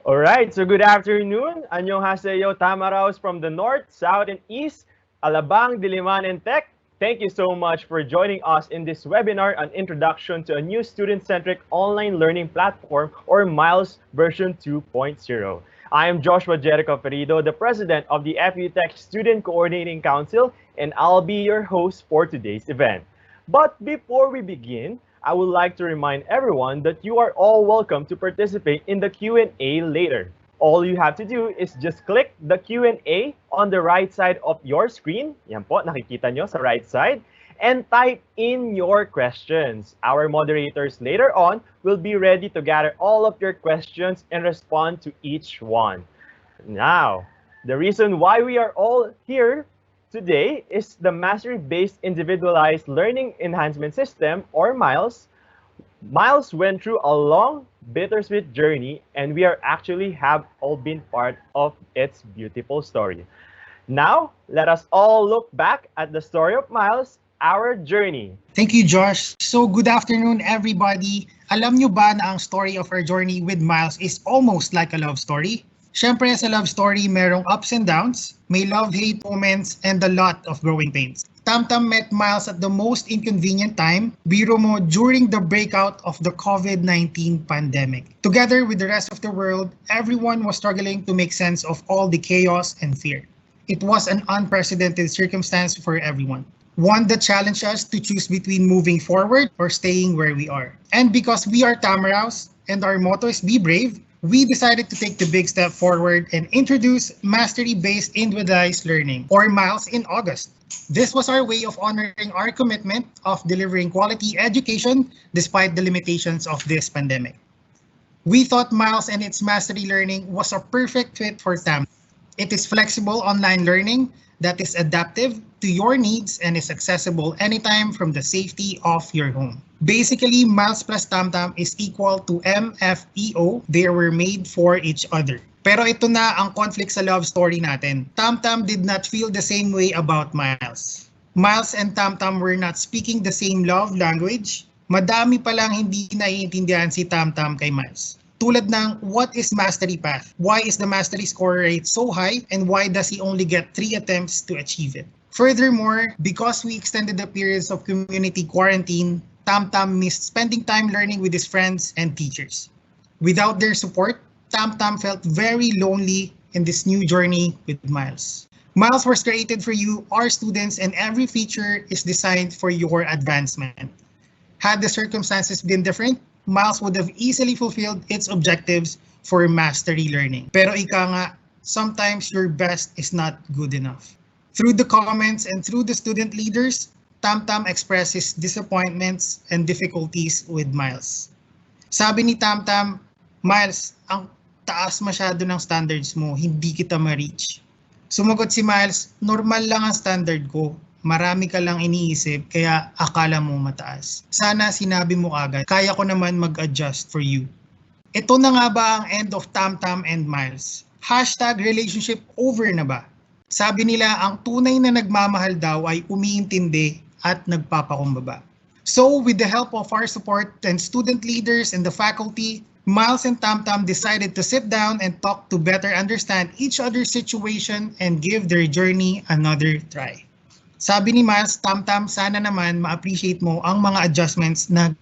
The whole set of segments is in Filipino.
All right, so good afternoon. Annyeonghaseyo, Tamaraws from the north, south, and east, Alabang, Diliman, and Tech. Thank you so much for joining us in this webinar on Introduction to a New Student-Centric Online Learning Platform, or MILES version 2.0. I am Joshua Jericho Ferido, the president of the FEU Tech Student Coordinating Council, and I'll be your host for today's event. But before we begin, I would like to remind everyone that you are all welcome to participate in the Q&A later. All you have to do is just click the Q&A on the right side of your screen. Yan po, nakikita nyo sa right side. And type in your questions. Our moderators later on will be ready to gather all of your questions and respond to each one. Now, the reason why we are all here today is the Mastery-Based Individualized Learning Enhancement System, or MILES. MILES went through a long, bittersweet journey, and we are actually have all been part of its beautiful story. Now, let us all look back at the story of MILES, our journey. Thank you, Josh. So good afternoon, everybody. Alam nyo ba na ang story of our journey with Miles is almost like a love story? Siyempre, sa love story, merong ups and downs, may love-hate moments, and a lot of growing pains. Tamtam met Miles at the most inconvenient time, biro mo, during the breakout of the COVID-19 pandemic. Together with the rest of the world, everyone was struggling to make sense of all the chaos and fear. It was an unprecedented circumstance for everyone. One that challenged us to choose between moving forward or staying where we are. And because we are Tamaraws and our motto is Be Brave, we decided to take the big step forward and introduce Mastery-Based Individualized Learning, or MILES, in August. This was our way of honoring our commitment of delivering quality education despite the limitations of this pandemic. We thought MILES and its Mastery Learning was a perfect fit for TAM. It is flexible online learning that is adaptive to your needs and is accessible anytime from the safety of your home. Basically, Miles plus Tamtam is equal to MFEO. They were made for each other. Pero ito na ang conflict sa love story natin. Tamtam did not feel the same way about Miles. Miles and Tamtam were not speaking the same love language. Madami palang hindi naiintindihan si Tamtam kay Miles. Tulad ng, what is mastery path? Why is the mastery score rate so high? And why does he only get 3 attempts to achieve it? Furthermore, because we extended the periods of community quarantine, Tamtam missed spending time learning with his friends and teachers. Without their support, Tamtam felt very lonely in this new journey with Miles. Miles was created for you, our students, and every feature is designed for your advancement. Had the circumstances been different, Miles would have easily fulfilled its objectives for mastery learning. Pero ika nga, sometimes your best is not good enough. Through the comments and through the student leaders, Tamtam expresses disappointments and difficulties with Miles. Sabi ni Tamtam, Miles, ang taas masyado ng standards mo, hindi kita ma-reach. Sumagot si Miles, normal lang ang standard ko. Marami ka lang iniisip, kaya akala mo mataas. Sana sinabi mo agad, kaya ko naman mag-adjust for you. Ito na nga ba ang end of Tamtam and Miles? Hashtag relationship over na ba? Sabi nila, ang tunay na nagmamahal daw ay umiintindi at nagpapakumbaba. So with the help of our support and student leaders and the faculty, Miles and Tamtam decided to sit down and talk to better understand each other's situation and give their journey another try. Sabi ni Miles, Tamtam, sana naman ma-appreciate mo ang mga adjustments na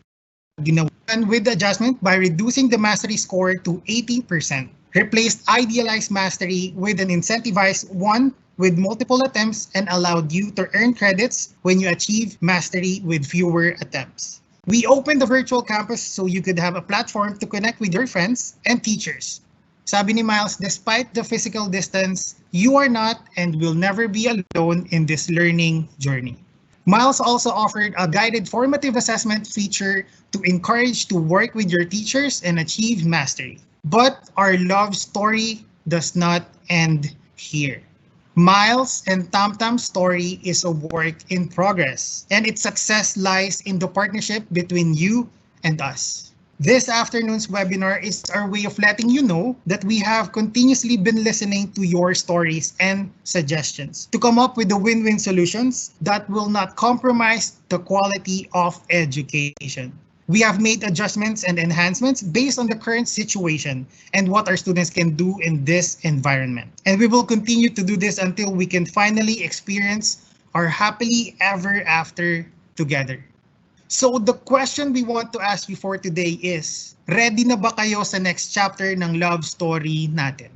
ginawa. And with the adjustment by reducing the mastery score to 80%. Replaced idealized mastery with an incentivized one with multiple attempts and allowed you to earn credits when you achieve mastery with fewer attempts. We opened the virtual campus so you could have a platform to connect with your friends and teachers. Sabi ni Miles, despite the physical distance, you are not and will never be alone in this learning journey. Miles also offered a guided formative assessment feature to encourage to work with your teachers and achieve mastery. But our love story does not end here. Miles and Tamtam's story is a work in progress, and its success lies in the partnership between you and us. This afternoon's webinar is our way of letting you know that we have continuously been listening to your stories and suggestions to come up with the win-win solutions that will not compromise the quality of education. We have made adjustments and enhancements based on the current situation and what our students can do in this environment. And we will continue to do this until we can finally experience our happily ever after together. So the question we want to ask you for today is, ready na ba kayo sa next chapter ng love story natin?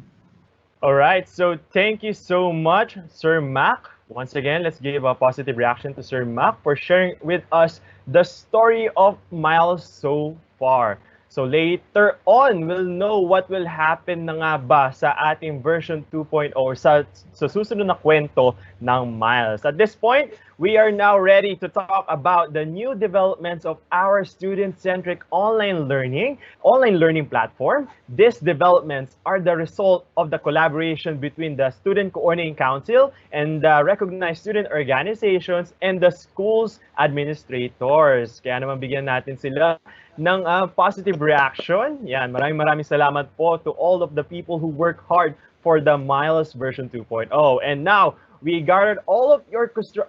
All right, so thank you so much, Sir Mac. Once again, let's give a positive reaction to Sir Mac for sharing with us the story of Miles so far. So later on, we'll know what will happen na nga ba sa ating version 2.0 sa susunod na kwento ng Miles. At this point, we are now ready to talk about the new developments of our student-centric online learning platform. These developments are the result of the collaboration between the Student Coordinating Council and the recognized student organizations and the school's administrators. Kaya naman bigyan natin sila ng positive reaction. Yan, maraming salamat po to all of the people who work hard for the Miles version 2.0. And now, we gathered all of your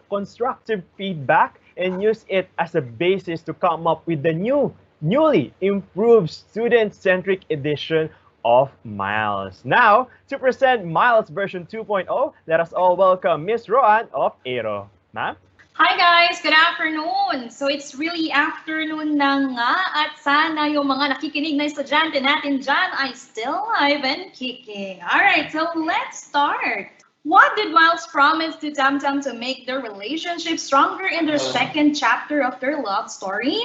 constructive feedback and use it as a basis to come up with the newly improved student-centric edition of Miles. Now, to present Miles version 2.0, let us all welcome Miss Roan of Aero. Ma'am? Hi guys! Good afternoon! So it's really afternoon na nga at sana yung mga nakikinig na estudyante natin dyan ay still alive and kicking. Alright, so let's start! What did Miles promise to Tamtam to make their relationship stronger in their second chapter of their love story?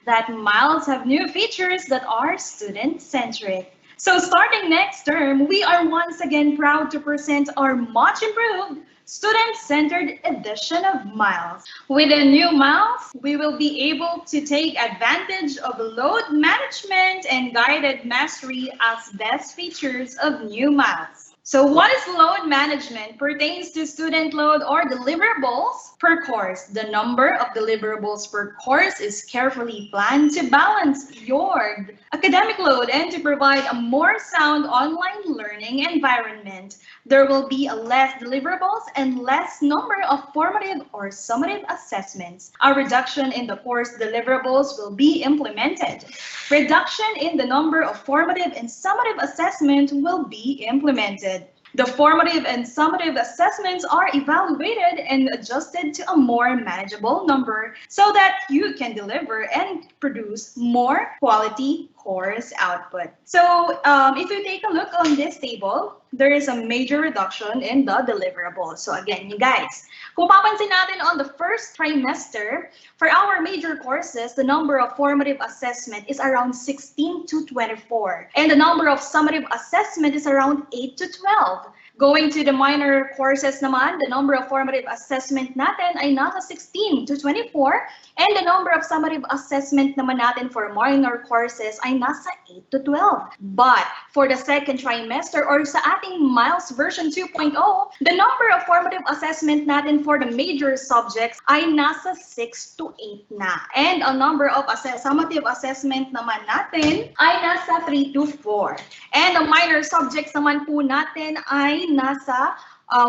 That Miles have new features that are student-centric. So starting next term, we are once again proud to present our much improved student-centered edition of Miles. With a new Miles, we will be able to take advantage of load management and guided mastery as best features of new Miles. So what is load management? Pertains to student load or deliverables per course. The number of deliverables per course is carefully planned to balance your academic load and to provide a more sound online learning environment. There will be a less deliverables and less number of formative or summative assessments. A reduction in the course deliverables will be implemented. Reduction in the number of formative and summative assessment will be implemented. The formative and summative assessments are evaluated and adjusted to a more manageable number so that you can deliver and produce more quality course output. So if you take a look on this table, there is a major reduction in the deliverables. So again, you guys, kung papansin natin on the first trimester, for our major courses, the number of formative assessment is around 16 to 24. And the number of summative assessment is around 8 to 12. Going to the minor courses naman, the number of formative assessment natin ay nasa 16 to 24. And the number of summative assessment naman natin for minor courses ay nasa 8 to 12. But for the second trimester or sa ating Miles version 2.0, the number of formative assessment natin for the major subjects ay nasa 6 to 8 na. And ang number of summative assessment naman natin ay nasa 3 to 4. And the minor subjects naman po natin ay nasa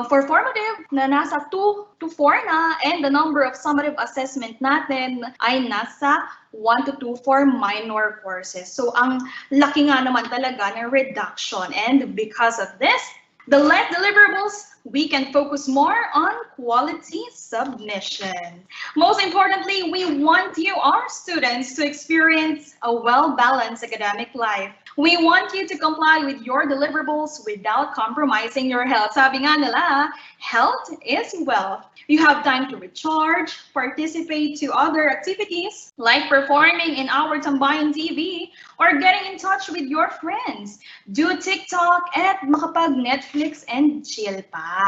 for formative na nasa 2 to 4 na, and the number of summative assessment natin ay nasa 1 to 2 for minor courses. So ang laki nga naman talaga ng reduction, and because of this, the less deliverables, we can focus more on quality submission. Most importantly, we want you, our students, to experience a well-balanced academic life. We want you to comply with your deliverables without compromising your health. Sabi nga nila, health is wealth. You have time to recharge, participate to other activities like performing in our Tambayan TV or getting in touch with your friends. Do TikTok at makapag-Netflix and chill pa.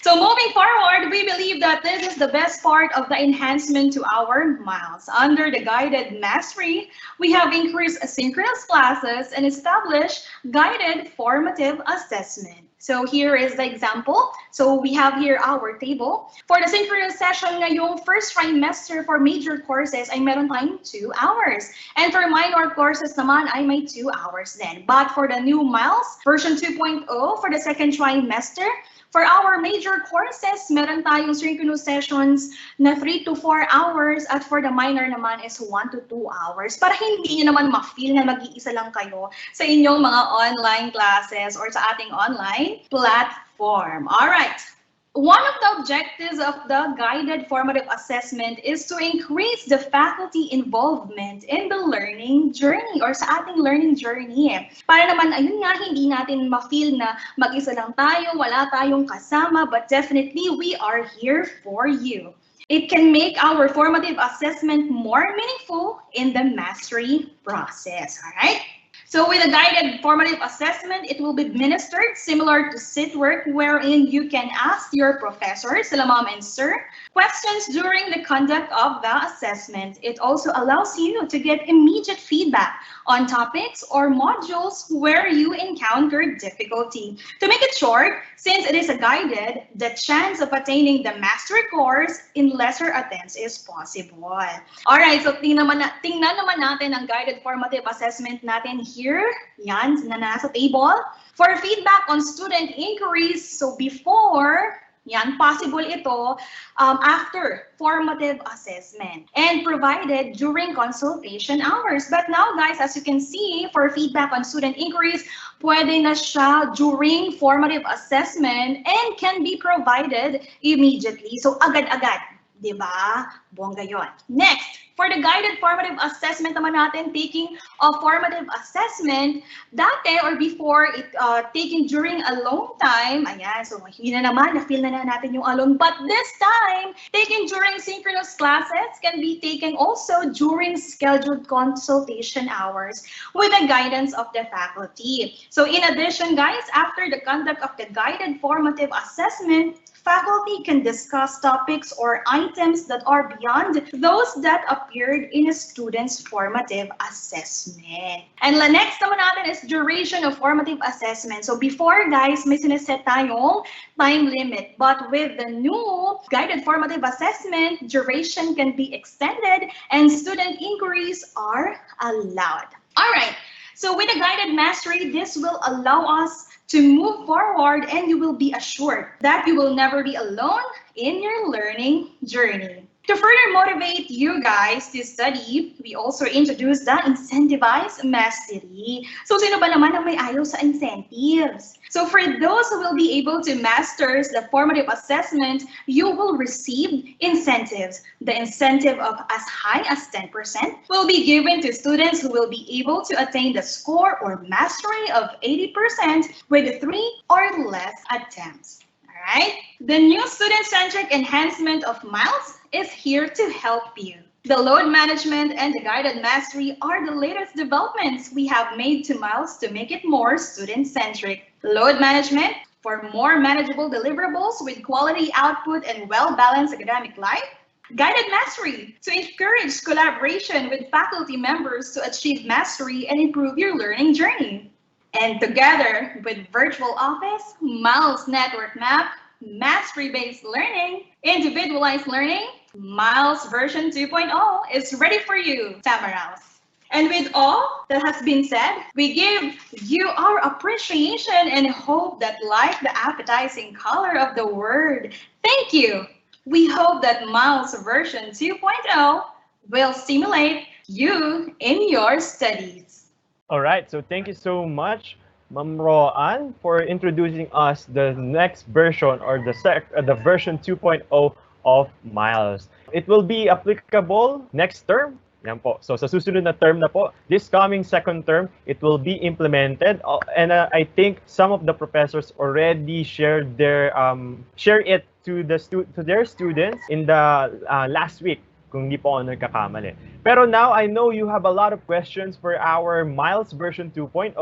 So moving forward, we believe that this is the best part of the enhancement to our Miles. Under the guided mastery, we have increased asynchronous classes and established guided formative assessment. So here is the example. So we have here our table. For the synchronous session ngayong first trimester for major courses ay meron tayong 2 hours. And for minor courses naman ay may 2 hours din. But for the new Miles version 2.0 for the second trimester, For our major courses, meron tayong synchronous sessions na 3 to 4 hours at for the minor naman is 1 to 2 hours para hindi nyo naman ma-feel na mag-iisa lang kayo sa inyong mga online classes or sa ating online platform. Alright. One of the objectives of the guided formative assessment is to increase the faculty involvement in the learning journey or sa ating learning journey. Para naman, ayun nga, hindi natin ma-feel na mag-isa lang tayo, wala tayong kasama, but definitely we are here for you. It can make our formative assessment more meaningful in the mastery process, all right? So with a guided formative assessment, it will be administered similar to SIT work, wherein you can ask your professor, sila ma'am and sir, questions during the conduct of the assessment. It also allows you to get immediate feedback on topics or modules where you encounter difficulty. To make it short, since it is a guided, the chance of attaining the mastery course in lesser attempts is possible. Alright, so tingnan naman natin ang guided formative assessment natin here. Yan, na nasa table. For feedback on student inquiries, so before, yan, possible ito after formative assessment and provided during consultation hours. But now, guys, as you can see, for feedback on student inquiries, pwede na siya during formative assessment and can be provided immediately. So, agad-agad. Diba? Bongga yun. Next, for the guided formative assessment naman natin, taking a formative assessment, dati or before, taking during alone time, ayan, so yun na naman, na-feel na natin yung alone. But this time, taken during synchronous classes can be taken also during scheduled consultation hours with the guidance of the faculty. So in addition, guys, after the conduct of the guided formative assessment, faculty can discuss topics or items that are beyond those that appeared in a student's formative assessment. And the next naman natin is duration of formative assessment. So before, guys, may sineset tayong time limit. But with the new guided formative assessment, duration can be extended and student inquiries are allowed. All right. So with the guided mastery, this will allow us to move forward and you will be assured that you will never be alone in your learning journey. To further motivate you guys to study, we also introduced the incentivized mastery. So sino ba naman ang may ayaw sa incentives? So for those who will be able to master the formative assessment, you will receive incentives. The incentive of as high as 10% will be given to students who will be able to attain the score or mastery of 80% with 3 or less attempts. Alright? The new student-centric enhancement of MILES is here to help you. The load management and the guided mastery are the latest developments we have made to MILES to make it more student-centric. Load management for more manageable deliverables with quality output and well-balanced academic life. Guided mastery to encourage collaboration with faculty members to achieve mastery and improve your learning journey. And together with Virtual Office, MILES Network Map, Mastery-Based Learning, Individualized Learning, MILES version 2.0 is ready for you, Tamaraws. And with all that has been said, we give you our appreciation and hope that like the appetizing color of the word, thank you. We hope that MILES version 2.0 will stimulate you in your studies. All right, so thank you so much, Ma'am Roan, for introducing us the next version or the version 2.0 of MILES. It will be applicable next term. Yan po. So sa susunod na term na po, this coming second term, it will be implemented. And I think some of the professors already shared share it to their students in the last week, kung di po ako nagkakamali. Pero now, I know you have a lot of questions for our MILES version 2.0.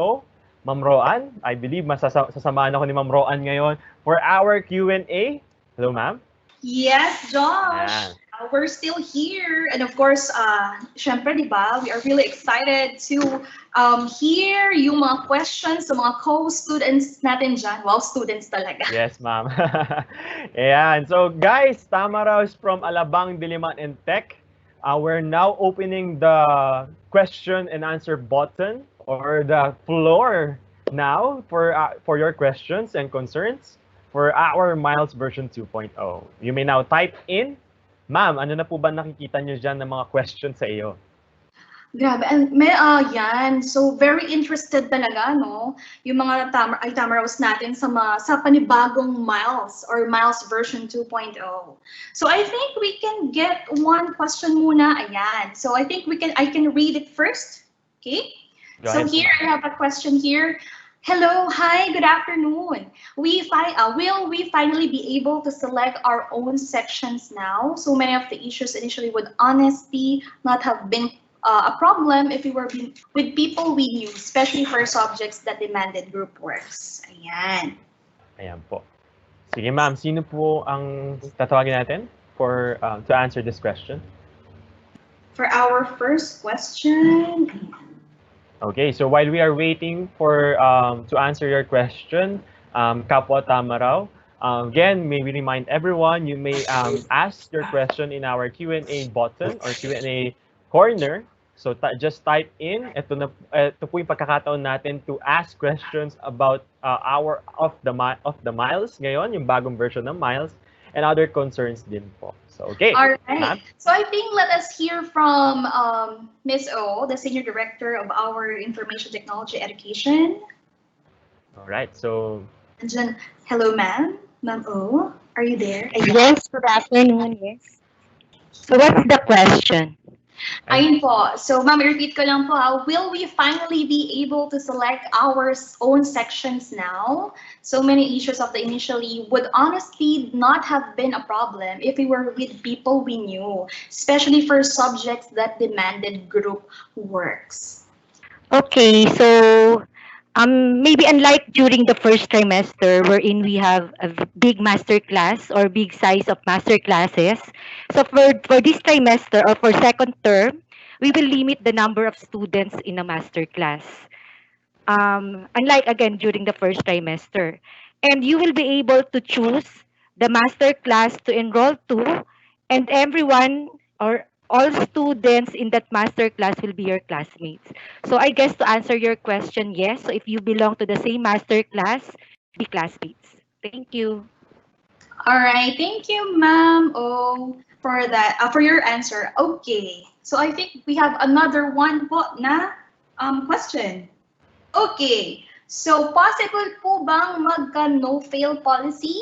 Ma'am Roan, I believe sasamahan ako ni Ma'am Roan ngayon for our Q&A. Hello, ma'am? Yes, Josh. Yeah. We're still here. And of course, syempre, di ba, we are really excited to hear yung mga questions sa mga co-students natin dyan. Wow, students talaga. Yes, ma'am. Ayan. So, guys, Tamaraws from Alabang, Diliman, and Tech. We're now opening the question and answer button or the floor now for your questions and concerns. for our Miles version 2.0. You may now type in. Ma'am, ano na po ba nakikita nyo dyan ng mga questions sa iyo? Grabe, and may yan. So very interested talaga, no? Yung mga Tamaraws natin sa panibagong Miles or Miles version 2.0. So I think we can get one question muna. Ayan. So I think I can read it first. Okay? Go So ahead. here I have a question here. Hello, hi, good afternoon. Will we finally be able to select our own sections now? So many of the issues initially would honestly not have been a problem if we were with people we knew, especially for subjects that demanded group works. Ayan. Ayan po. Sige ma'am, sino po ang tatawagin natin for to answer this question? For our first question. Okay, so while we are waiting for to answer your question, Kapwa Tamaraw, again, may we remind everyone, you may ask your question in our Q&A button or Q&A corner. So just type in. Ito po yung pagkakataon natin to ask questions about our of the Miles ngayon, yung bagong version ng Miles, and other concerns din po. So okay. All right. So I think let us hear from Ms. O, the Senior Director of our Information Technology Education. All right. So Andyan, hello, ma'am. Ma'am O, are you there? Yes, good afternoon, yes. So what's the question? Ayun po. So, ma'am, repeat ko lang po. Will we finally be able to select our own sections now? So many issues of the initially would honestly not have been a problem if we were with people we knew, especially for subjects that demanded group works. Okay, so maybe unlike during the first trimester wherein we have a big master class or big size of master classes, so for this trimester or for second term, we will limit the number of students in a master class. Unlike again during the first trimester. And you will be able to choose the master class to enroll to, and everyone or all students in that master class will be your classmates. So I guess to answer your question, yes. So if you belong to the same master class, be classmates. Thank you. All right. Thank you, ma'am O, for that, for your answer. Okay. So I think we have another one po na question. Okay. So possible po bang magka no-fail policy?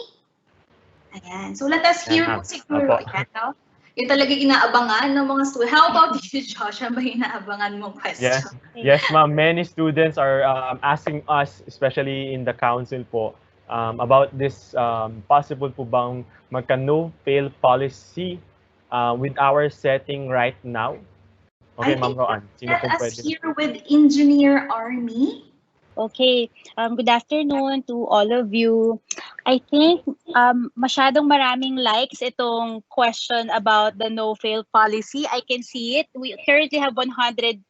Ayan. So let us hear po siguro. Ayan, no? Yung talaga inaabangan ng mga students. How about you, Josh? Ano ba inaabangan mong question? Yes, ma'am. Many students are asking us, especially in the council po, about this possible po bang magka no-fail policy with our setting right now. Okay, Ma'am Roan. Sino po let us pwede? hear with Engineer Army. Okay, good afternoon to all of you. I think masyadong maraming likes itong question about the no-fail policy. I can see it. We currently have 111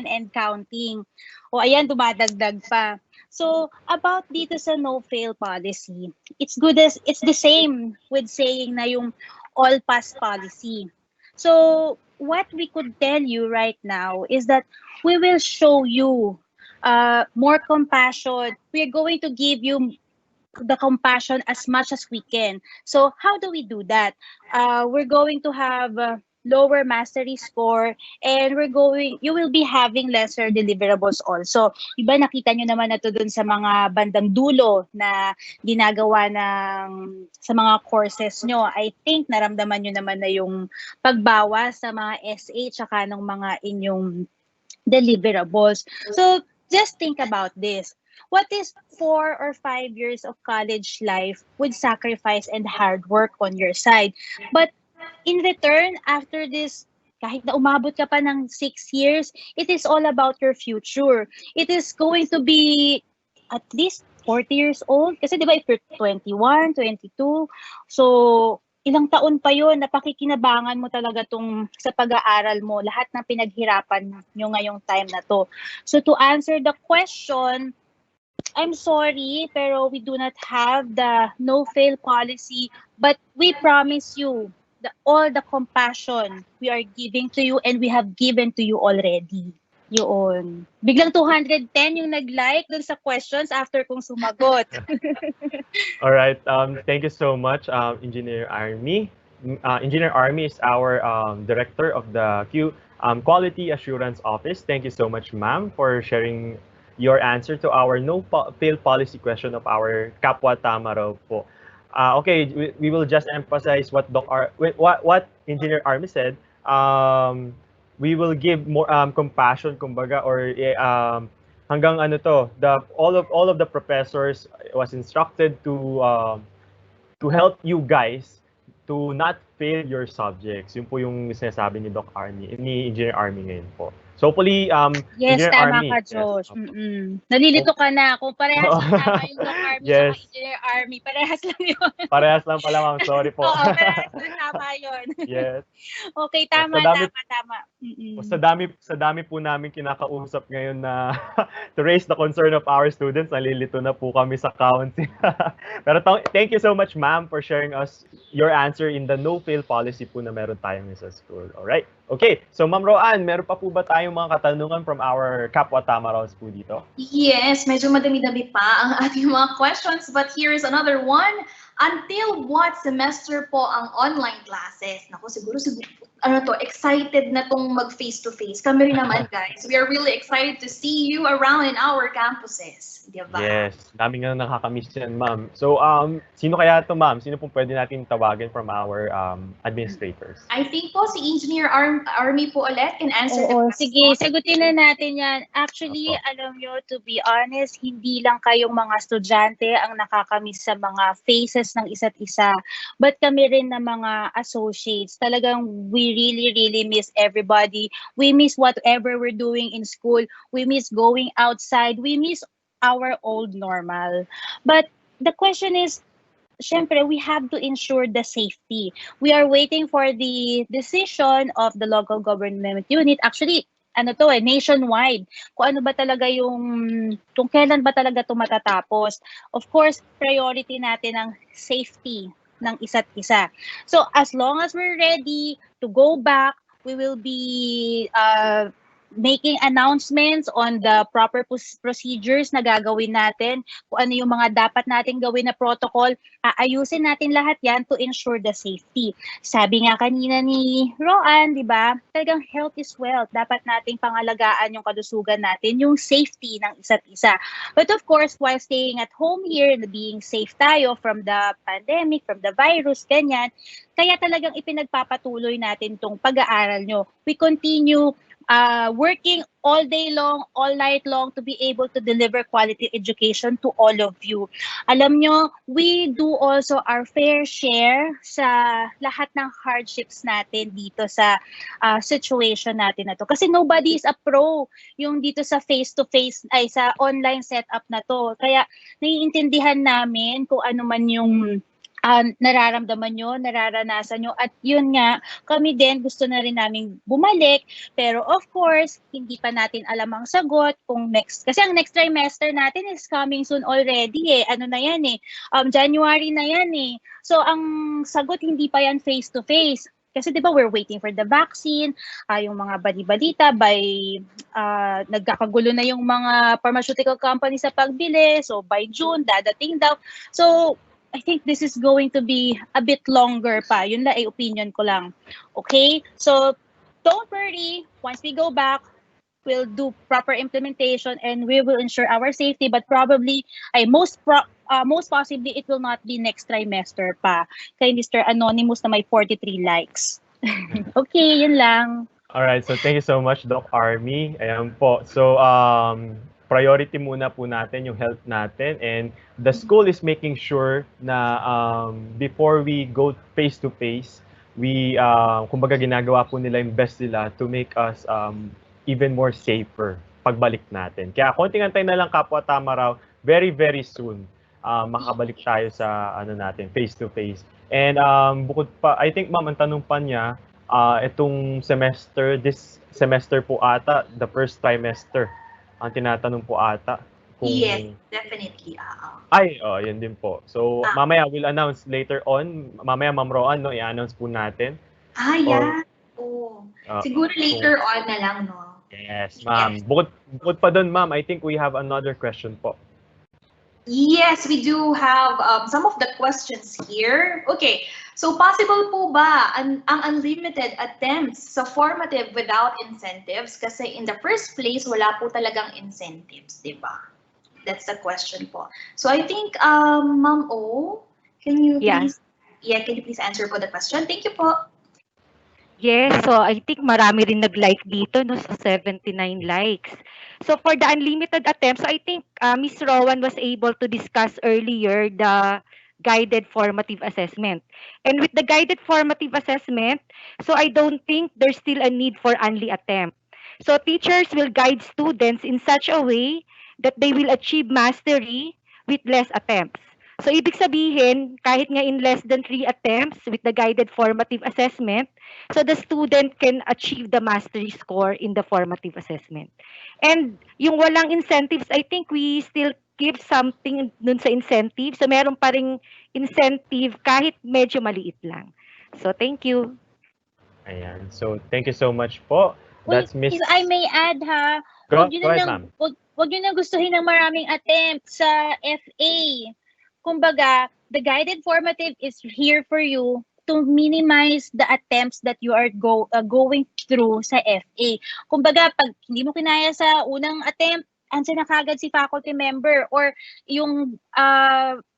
and counting. O ayan, dumadagdag pa. So about dito sa no-fail policy, it's the same with saying na yung all-pass policy. So what we could tell you right now is that we will show you more compassion. We're going to give you the compassion as much as we can. So how do we do that? We're going to have lower mastery score, and you will be having lesser deliverables also. Iba nakita nyo naman na to dun sa mga bandang dulo na ginagawa sa mga courses nyo. I think naramdaman nyo naman na yung pagbawas sa mga SA tsaka ng mga inyong deliverables. So just think about this. What is 4 or 5 years of college life with sacrifice and hard work on your side? But in return, after this, kahit na umabot ka pa ng 6 years, it is all about your future. It is going to be at least 40 years old. Kasi di ba if you're 21, 22, so ilang taon pa yun, napakikinabangan mo talaga sa pag-aaral mo, lahat ng pinaghirapan nyo ngayong time na to. So to answer the question, I'm sorry, pero we do not have the no-fail policy, but we promise you all the compassion we are giving to you and we have given to you already. Yun. Biglang 210 yung nag-like dun sa questions after kong sumagot. All right. Thank you so much, Engineer Army. Engineer Army is our director of the Q Quality Assurance Office. Thank you so much, ma'am, for sharing your answer to our no-fail policy question of our Kapwa Tamaraw po. Okay, we will just emphasize what what Engineer Army said. We will give more compassion, kumbaga, or hanggang ano to, all of the professors was instructed to help you guys to not fail your subjects. Yun po yung sinasabi ni Doc Army, ni Engineer Army ngayon po. So hopefully, Yes, Engineer tama Army. ka, Josh. Nalilito ka na. Kung parehas lang tama yung Doc Army Yes. sa Engineer Army, parehas lang yun. Parehas lang pala, ma'am. Sorry po. Oo, parehas lang tama yun. Yes. Okay, tama, Sa dami- tama. Sa dami po namin kinakausap ngayon na to raise the concern of our students, nalilito na po kami sa council. Pero thank you so much, ma'am, for sharing us your answer in the no-fail policy po na meron tayong sa school. Alright? Okay, so Ma'am Roan, meron pa po ba tayong mga katanungan from our Kapwa Tamaraws po dito? Yes, medyo madami-dami pa ang ating mga questions, but here is another one. Until what semester po ang online classes? Naku, siguro, excited na tong mag face-to-face. Kami rin naman, guys. We are really excited to see you around in our campuses. Diba? Yes, dami nga nakakamiss yan, ma'am. So, sino kaya to, ma'am? Sino pong pwede natin tawagan from our administrators? I think po si Engineer Army po ulit can answer the Oo, question. sige, sagutin na natin yan. Actually, Opo. alam nyo, to be honest, hindi lang kayong mga estudyante ang nakakamiss sa mga faces ng isa't isa, but kami rin na mga associates. Talagang we really miss everybody. We miss whatever we're doing in school. We miss going outside. We miss our old normal. But the question is, syempre, we have to ensure the safety. We are waiting for the decision of the local government unit. Actually, nationwide. Kung ano ba talaga kung kailan ba talaga ito matatapos. Of course, priority natin ang safety ng isa't isa. So, as long as we're ready to go back, we will be making announcements on the proper procedures na gagawin natin, kung ano yung mga dapat natin gawin na protocol, aayusin natin lahat yan to ensure the safety. Sabi nga kanina ni Roan, di ba, talagang health is wealth. Dapat nating pangalagaan yung kalusugan natin, yung safety ng isa't isa. But of course, while staying at home here, being safe tayo from the pandemic, from the virus, ganyan, kaya talagang ipinagpapatuloy natin tong pag-aaral nyo. We continue working all day long, all night long to be able to deliver quality education to all of you. Alam nyo, we do also our fair share sa lahat ng hardships natin dito sa situation natin na to. Kasi nobody is a pro yung dito sa face-to-face, ay sa online setup na to. Kaya naiintindihan namin kung ano man yung nararamdaman nyo, nararanasan nyo. At yun nga, kami din gusto na rin namin bumalik. Pero of course, hindi pa natin alam ang sagot kung next. Kasi ang next trimester natin is coming soon already eh. Ano na yan eh. January na yan eh. So ang sagot hindi pa yan face-to-face. Kasi di ba we're waiting for the vaccine, yung mga bali-balita nagkakagulo na yung mga pharmaceutical companies sa pagbili. So by June, dadating daw. So I think this is going to be a bit longer pa. Yun lang ay opinion ko lang. Okay? So, don't worry. Once we go back, we'll do proper implementation and we will ensure our safety. But probably, most possibly, it will not be next trimester pa. Kay Mr. Anonymous na may 43 likes. Okay, yun lang. Alright, so thank you so much, Doc Army. Ayan po. So, priority muna po natin yung health natin, and the school is making sure na before we go face to face, we kumbaga ginagawa po nila yung best nila to make us even more safer pagbalik natin. Kaya konting antay na lang, Kapwa Tamaraw, very soon makabalik tayo sa natin face to face. And bukod pa, I think ma'am, ang tanong pa niya, itong this semester po ata, the first trimester ang tinatanong po ata. Kung... Yes, definitely. Yun din po. So, mamaya we'll announce later on. Mamaya, Ma'am Roan, i-announce po natin. Yeah. Siguro later on na lang, no? Yes, ma'am. Bukod pa dun, ma'am, I think we have another question po. Yes, we do have some of the questions here. Okay, so possible po ba ang unlimited attempts sa formative without incentives? Kasi in the first place, wala po talagang incentives, di ba? That's the question po. So I think, Ma'am O, can you Yeah. please answer po the question? Thank you po. Yes, so I think marami rin nag-like dito, no, so 79 likes. So for the unlimited attempts, so I think Miss Rowan was able to discuss earlier the guided formative assessment. And with the guided formative assessment, so I don't think there's still a need for only attempt. So teachers will guide students in such a way that they will achieve mastery with less attempts. So ibig sabihin, kahit nga in less than 3 attempts with the guided formative assessment, so the student can achieve the mastery score in the formative assessment. And yung walang incentives, I think we still give something dun sa incentive. So meron pa ring incentive kahit medyo maliit lang. So thank you. Ayan. So, thank you so much po. That's Miss... If I may add ha, Go wag ahead, ma'am. nyo nang gustuhin ng maraming attempts sa FA. Kumbaga, the guided formative is here for you to minimize the attempts that you are going through sa FA. Kumbaga, pag hindi mo kinaya sa unang attempt, andyan na kagad si faculty member, or yung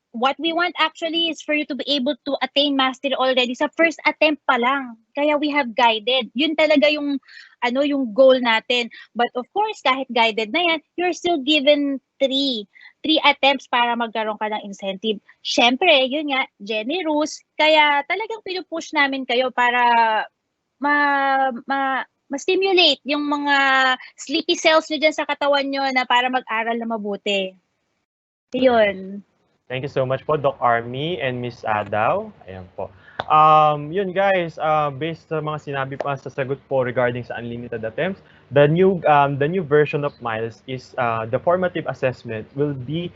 what we want actually is for you to be able to attain mastery already sa first attempt pa lang. Kaya we have guided. Yun talaga yung yung goal natin. But of course, kahit guided na yan, you're still given three attempts para magkaroon ka ng incentive. Syempre, yun nga, generous. Kaya talagang pinupush namin kayo para ma-stimulate yung mga sleepy cells nyo dyan sa katawan nyo na para mag-aral na mabuti. Yun. Thank you so much po, Doc Army and Miss Adaw. Ayan po. Yun guys, based sa mga sinabi pa sa sagot po regarding sa unlimited attempts, the new version of Miles is the formative assessment will be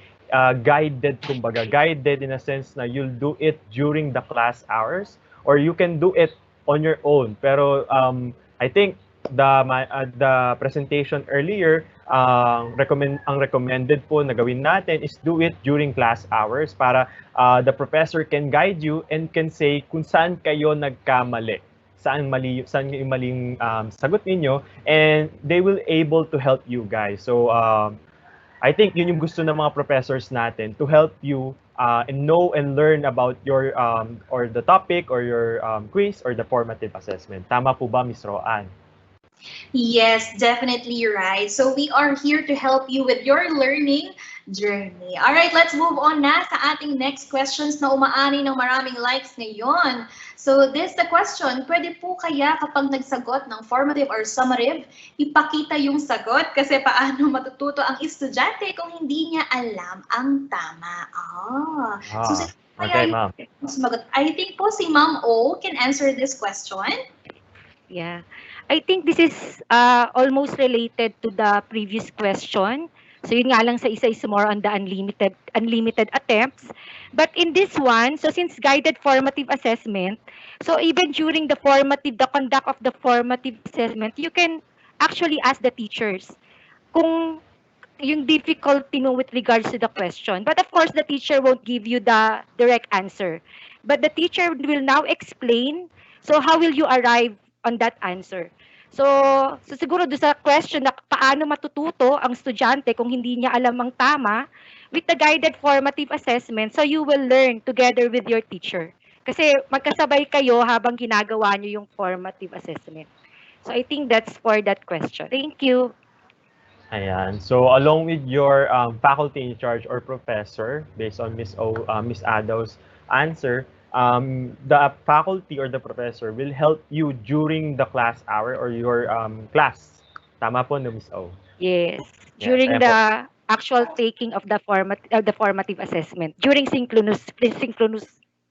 guided, kumbaga guided in a sense na you'll do it during the class hours or you can do it on your own. Pero I think the presentation earlier, ang recommended po na gawin natin is do it during class hours para the professor can guide you and can say kung saan kayo nagkamali, saan yung maling sagot ninyo, and they will able to help you guys. So I think yun yung gusto ng mga professors natin, to help you and know and learn about your or the topic or your quiz or the formative assessment. Tama po ba, Miss Roan? Yes, definitely right. So we are here to help you with your learning journey. All right, let's move on na sa ating next questions na umaani ng maraming likes ngayon. So this the question, pwede po kaya kapag nagsagot ng formative or summative, ipakita yung sagot? Kasi paano matututo ang estudyante kung hindi niya alam ang tama? So okay, ma'am. I think po si Ma'am O can answer this question. Yeah. I think this is almost related to the previous question. So yun nga lang sa isa is more on the unlimited attempts. But in this one, so since guided formative assessment, so even during the conduct of the formative assessment, you can actually ask the teachers kung yung difficulty mo with regards to the question. But of course, the teacher won't give you the direct answer. But the teacher will now explain, so how will you arrive on that answer. So siguro do sa question na paano matututo ang estudyante kung hindi niya alam ang tama, with the guided formative assessment, so you will learn together with your teacher. Kasi magkasabay kayo habang ginagawa niyo yung formative assessment. So I think that's for that question. Thank you. Ayan. So along with your faculty in charge or professor, based on Miss Adaw's answer, the faculty or the professor will help you during the class hour or your class. Tama po, no, Miss O? Yes. During the actual taking of the formative assessment, during synchronous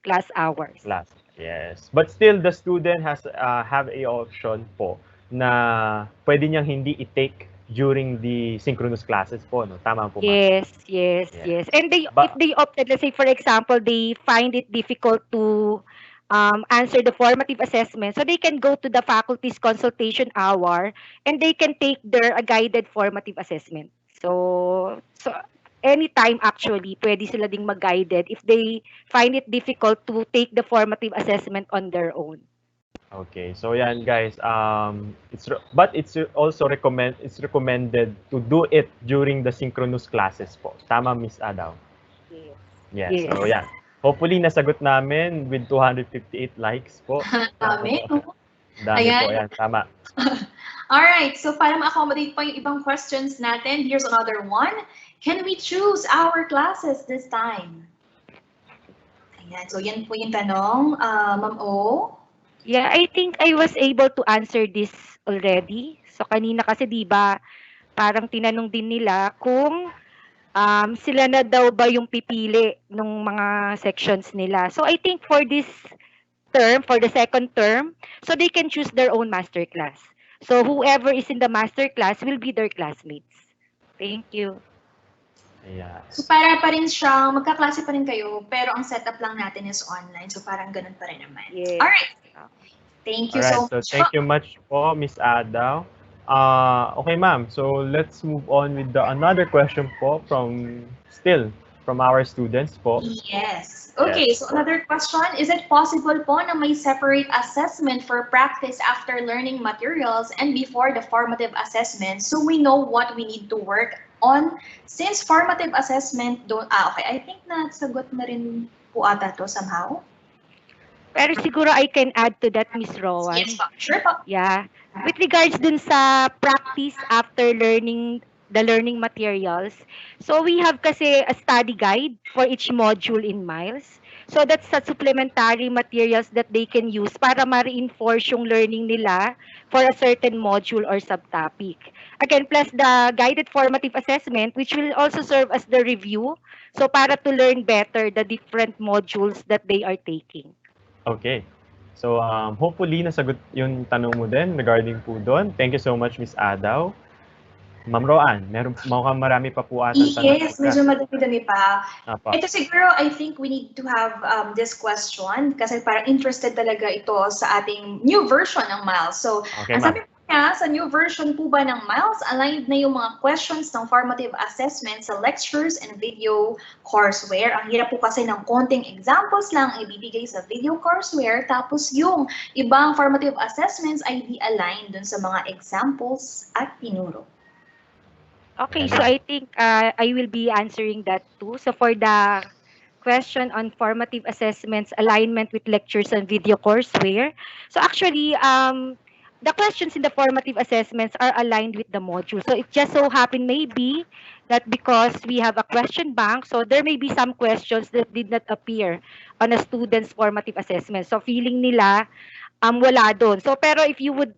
class hours. Yes. But still, the student has have a option po na pwede niyang hindi i-take during the synchronous classes po, no? Tama po, ma'am? Yes. And if they opted, let's say for example, they find it difficult to answer the formative assessment, so they can go to the faculty's consultation hour and they can take their guided formative assessment. So anytime actually, pwede sila ding mag-guided if they find it difficult to take the formative assessment on their own. Okay, so yan guys, it's also recommended to do it during the synchronous classes po. Tama, Miss Adaw? Yes. Yes, Yes. so yan. Hopefully nasagot namin with 258 likes po. Dami, no? Dami po Ayan. yan, tama. Alright, so para ma-accommodate pa yung ibang questions natin, here's another one. Can we choose our classes this time? Ayan, so yan po yung tanong. Ma'am O? Yeah, I think I was able to answer this already. So kanina kasi 'di ba, parang tinanong din nila kung sila na daw ba yung pipili nung mga sections nila. So I think for this term, for the second term, so they can choose their own master class. So whoever is in the master class will be their classmates. Thank you. Ayan. So para pa rin siyang, magkaklase pa rin kayo, pero ang setup lang natin is online. So parang ganun pa rin naman. Yes. Alright. Thank you Alright, so so much. thank you much po, Miss Adaw. Okay, ma'am. So let's move on with another question po from our students po. Yes. Okay, so another question, is it possible po na may separate assessment for practice after learning materials and before the formative assessment so we know what we need to work on? Since formative assessment okay, I think nasagot na rin po ata to somehow. Pero siguro I can add to that, Miss Rowan. Yes po, sure po. Yeah. With regards dun sa practice after learning the learning materials, so we have kasi a study guide for each module in Miles. So that's a supplementary materials that they can use para ma-reinforce yung learning nila for a certain module or subtopic. Again, plus the guided formative assessment, which will also serve as the review, so para to learn better the different modules that they are taking. Okay. So hopefully nasagot yung tanong mo din regarding po doon. Thank you so much, Miss Adaw. Ma'am Roan, mukhang marami pa po ata tanong. Yes, medyo madami-dami pa. Apa. Ito siguro, I think we need to have this question kasi parang interested talaga ito sa ating new version ng Miles. So, Okay, ang ma'am. sabi po niya, sa new version po ba ng Miles, aligned na yung mga questions ng formative assessment sa lectures and video courseware. Ang hirap po kasi ng konting examples lang ibibigay sa video courseware, tapos yung ibang formative assessments ay di aligned dun sa mga examples at tinuro. Okay, so I think I will be answering that too. So for the question on formative assessments, alignment with lectures and video courseware. So actually, the questions in the formative assessments are aligned with the module. So it just so happened maybe that because we have a question bank, so there may be some questions that did not appear on a student's formative assessment. So feeling nila, wala doon. So pero if you would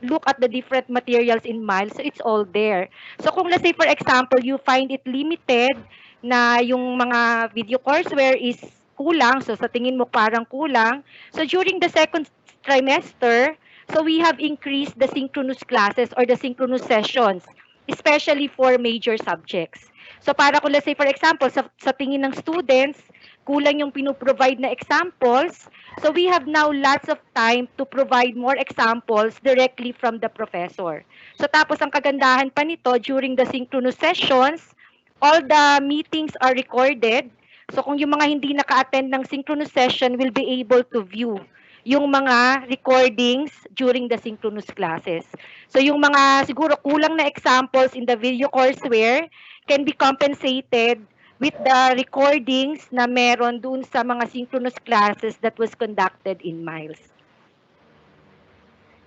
look at the different materials in Miles, so it's all there. So kung let's say for example, you find it limited na yung mga video courseware is kulang, so sa tingin mo parang kulang, so during the second trimester, so we have increased the synchronous classes or the synchronous sessions, especially for major subjects. So para kung let's say for example, sa tingin ng students, kulang yung pinoprovide na examples, so we have now lots of time to provide more examples directly from the professor. So tapos ang kagandahan pa nito, during the synchronous sessions, all the meetings are recorded. So kung yung mga hindi naka-attend ng synchronous session will be able to view yung mga recordings during the synchronous classes. So yung mga siguro kulang na examples in the video courseware can be compensated with the recordings na meron dun sa mga synchronous classes that was conducted in Miles.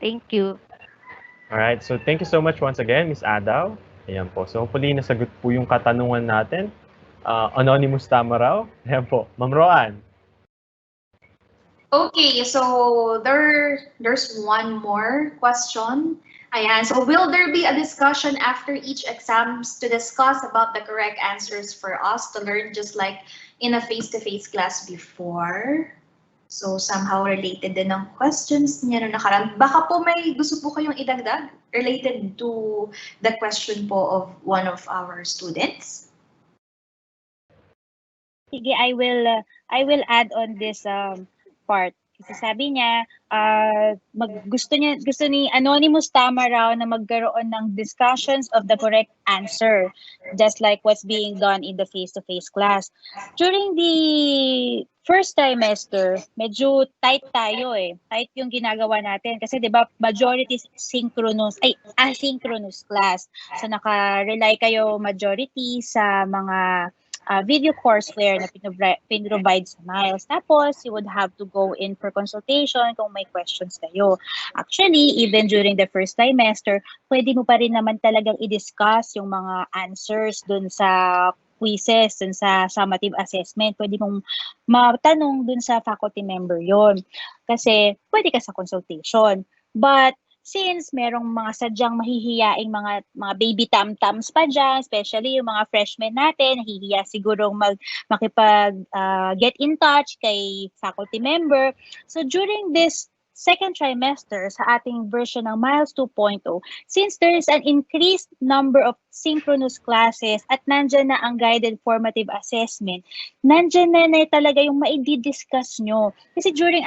Thank you. Alright, so thank you so much once again, Miss Adaw. Ayan po. So hopefully nasagot po yung katanungan natin. Anonymous Tamaraw. Ayan po. Ma'am Roan. Okay, so there's one more question. Ayan, so will there be a discussion after each exams to discuss about the correct answers for us to learn just like in a face-to-face class before? So somehow related din ng questions niya no nakaraan. Baka po may gusto po kayong idagdag related to the question po of one of our students. Sige, I will add on this part. Kasi sabi niya, gusto ni Anonymous Tamaraw na magkaroon ng discussions of the correct answer, just like what's being done in the face-to-face class. During the first trimester, medyo tight tayo eh. Tight yung ginagawa natin. Kasi di ba majority asynchronous class. So naka-rely kayo majority sa mga video courseware na pinrovide sa Miles. Tapos, you would have to go in for consultation kung may questions kayo. Actually, even during the first trimester, pwede mo pa rin naman talagang i-discuss yung mga answers dun sa quizzes, dun sa summative assessment. Pwede mong matanong dun sa faculty member yon. Kasi, pwede ka sa consultation. But, since merong mga sadyang mahihiyaing mga baby tam-tams pa dyan, especially yung mga freshmen natin, nahihiya siguro makipag get in touch kay faculty member. So during this second trimester sa ating version ng Miles 2.0, since there is an increased number of synchronous classes at nandyan na ang guided formative assessment, nandyan na talaga yung maidi-discuss nyo. Kasi during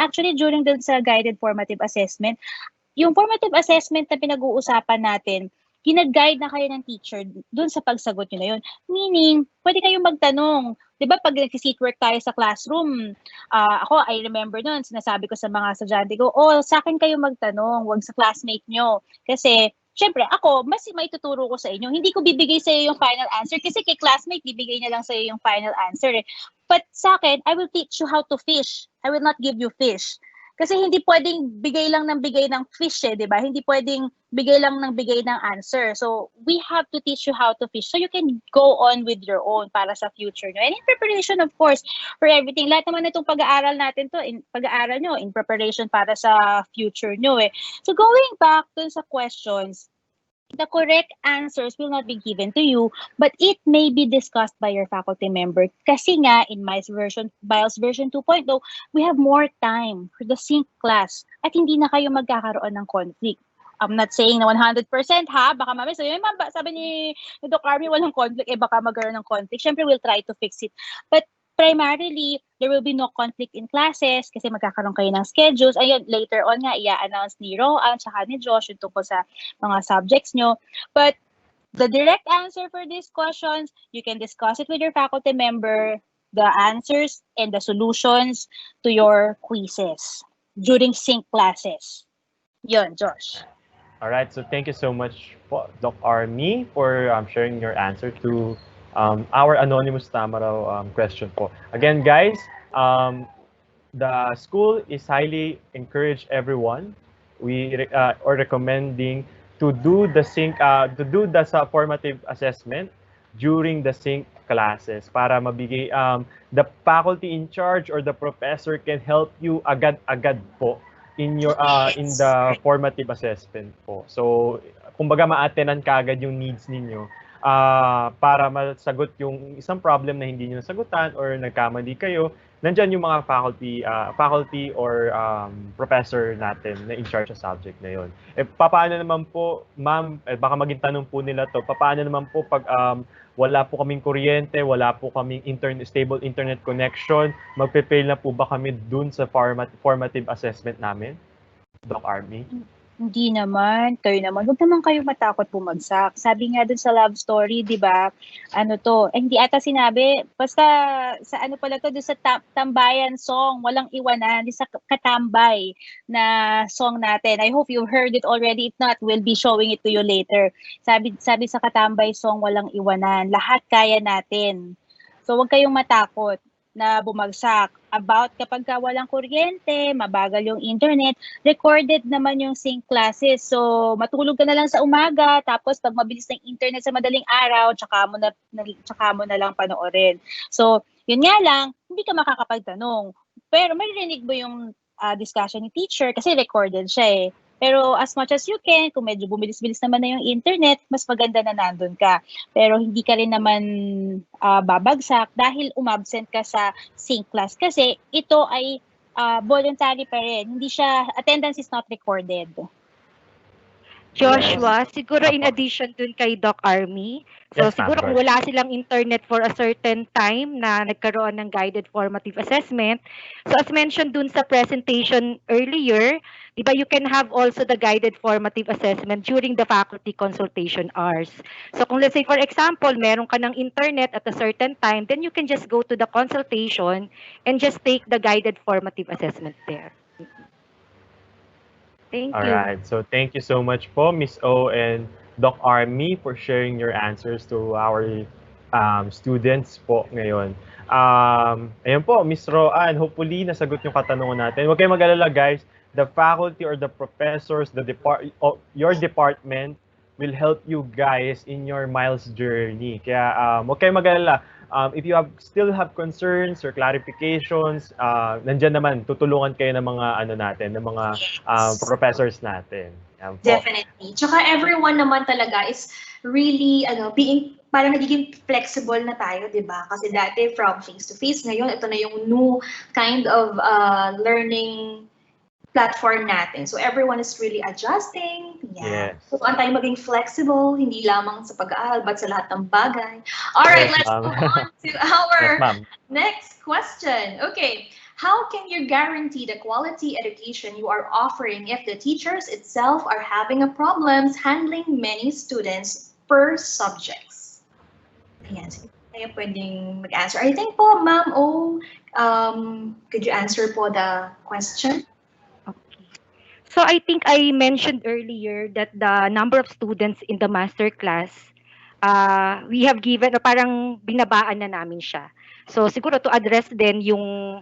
dun sa guided formative assessment, yung formative assessment na pinag-uusapan natin, gina-guide na kayo ng teacher dun sa pagsagot nyo na yun. Meaning, pwede kayong magtanong. Di ba pag nag-seat work tayo sa classroom, ako, I remember nun, sinasabi ko sa mga estudyante ko, sa akin kayo magtanong, wag sa classmate nyo. Kasi, syempre, ako, mas may tuturo ko sa inyo. Hindi ko bibigay sa iyo yung final answer kasi kay classmate, bibigay niya lang sa iyo yung final answer. But sa akin, I will teach you how to fish. I will not give you fish. Kasi hindi pwedeng bigay lang ng fish di ba? Hindi pwedeng bigay lang ng answer. So, we have to teach you how to fish so you can go on with your own para sa future nyo. And in preparation, of course, for everything. Lahat naman itong pag-aaral natin to, pag-aaral nyo, in preparation para sa future nyo So, going back dun sa questions, the correct answers will not be given to you, but it may be discussed by your faculty member. Kasi nga, in Miles version 2.0, we have more time for the sync class at hindi na kayo magkakaroon ng conflict. I'm not saying na 100% ha, baka mamaya sabi ni Doc Army walang conflict, baka magkaroon ng conflict. Siyempre, we'll try to fix it. But primarily, there will be no conflict in classes kasi magkakaroon kayo ng schedules. Ayun, later on nga, i-announce ni Roan tsaka ni Josh yung tungkol sa mga subjects nyo. But the direct answer for these questions, you can discuss it with your faculty member, the answers and the solutions to your quizzes during sync classes. Yun, Josh. All right, so thank you so much, Doc Army, for sharing your answer to our anonymous Tamaraw question po. Again, guys, the school is highly encourage everyone. We are recommending to do the formative assessment during the sync classes para mabigay the faculty in charge or the professor can help you agad-agad po in your in the formative assessment po. So, kumbaga ma-attenan kaagad yung needs ninyo. Para masagot yung isang problem na hindi nyo nasagutan or nagkamali kayo, nandyan yung mga faculty or professor natin na in charge sa subject na yun. Paano naman po, ma'am, baka maging tanong po nila to, paano naman po pag wala po kaming kuryente, wala po kaming stable internet connection, magpe-fail na po ba kami dun sa formative assessment namin, Doc Army? Hindi naman, kayo naman. Huwag naman kayo matakot bumagsak. Sabi nga dun sa love story, di ba? Hindi ata sinabi, basta sa dun sa Tambayan song, walang iwanan, sa Katambay na song natin. I hope you've heard it already. If not, we'll be showing it to you later. Sabi sa Katambay song, walang iwanan. Lahat kaya natin. So, huwag kayong matakot na bumagsak. About kapag walang kuryente, mabagal yung internet, recorded naman yung sync classes. So, matulog ka na lang sa umaga, tapos pag mabilis ng internet sa madaling araw, tsaka mo na lang panoorin. So, yun nga lang, hindi ka makakapagtanong. Pero maririnig mo yung discussion ni teacher kasi recorded siya Pero as much as you can, kung medyo bumilis-bilis naman na yung internet, mas maganda na nandun ka. Pero hindi ka rin naman babagsak dahil umabsent ka sa sync class. Kasi ito ay voluntary pa rin. Hindi siya, attendance is not recorded. Joshua, siguro in Apo. addition dun kay Doc Army, so Yes, ma'am. siguro Go kung ahead. wala silang internet for a certain time na nagkaroon ng guided formative assessment, so as mentioned dun sa presentation earlier, di ba you can have also the guided formative assessment during the faculty consultation hours. So kung let's say for example, meron ka ng internet at a certain time, then you can just go to the consultation and just take the guided formative assessment there. Thank All you. right. So thank you so much po, Miss O and Doc Army, for sharing your answers to our students po ngayon. Ayun po, Miss Roan, hopefully nasagot yung katanungan natin. Huwag kayong mag-alala, guys. The faculty or the professors, your department will help you guys in your miles journey. Kaya huwag kayong mag-alala. If you still have concerns or clarifications, nandyan naman, tutulungan kayo ng mga natin, ng mga professors natin. Yan po. Definitely. Tsaka everyone naman talaga is really being parang nagiging flexible na tayo, 'di ba? Kasi dati from face to face, ngayon ito na yung new kind of learning platform natin. So everyone is really adjusting. Yeah. Yes. So tayo maging flexible, hindi lamang sa pag-aaral, but sa lahat ng bagay. All right, Yes, let's ma'am. move on to our Yes, ma'am. next question. Okay. How can you guarantee the quality education you are offering if the teachers itself are having a problems handling many students per subjects? Ayan, sige. Tayo pwedeng mag-answer. I think po, Ma'am O, could you answer po the question? Okay. So I think I mentioned earlier that the number of students in the master class, we have given, o parang binabaan na namin siya. So siguro to address din yung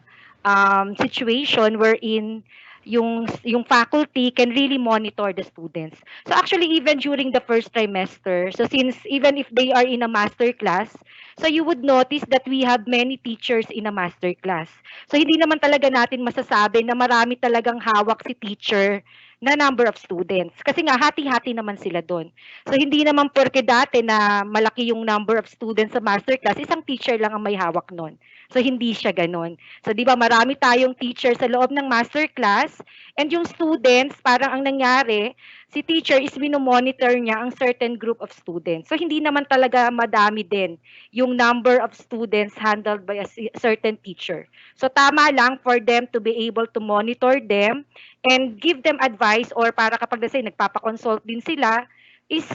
situation wherein yung faculty can really monitor the students. So actually even during the first trimester, so since even if they are in a master class, so you would notice that we have many teachers in a master class. So hindi naman talaga natin masasabi na marami talagang hawak si teacher na number of students. Kasi nga hati-hati naman sila doon. So hindi naman porke dati na malaki yung number of students sa master class, isang teacher lang ang may hawak noon. So hindi siya ganon. So 'di ba marami tayong teacher sa loob ng master class and yung students parang ang nangyari, si teacher is monitor niya ang certain group of students. So hindi naman talaga madami din yung number of students handled by a certain teacher. So tama lang for them to be able to monitor them and give them advice, or para kapag let's say nagpapa-consult din sila, is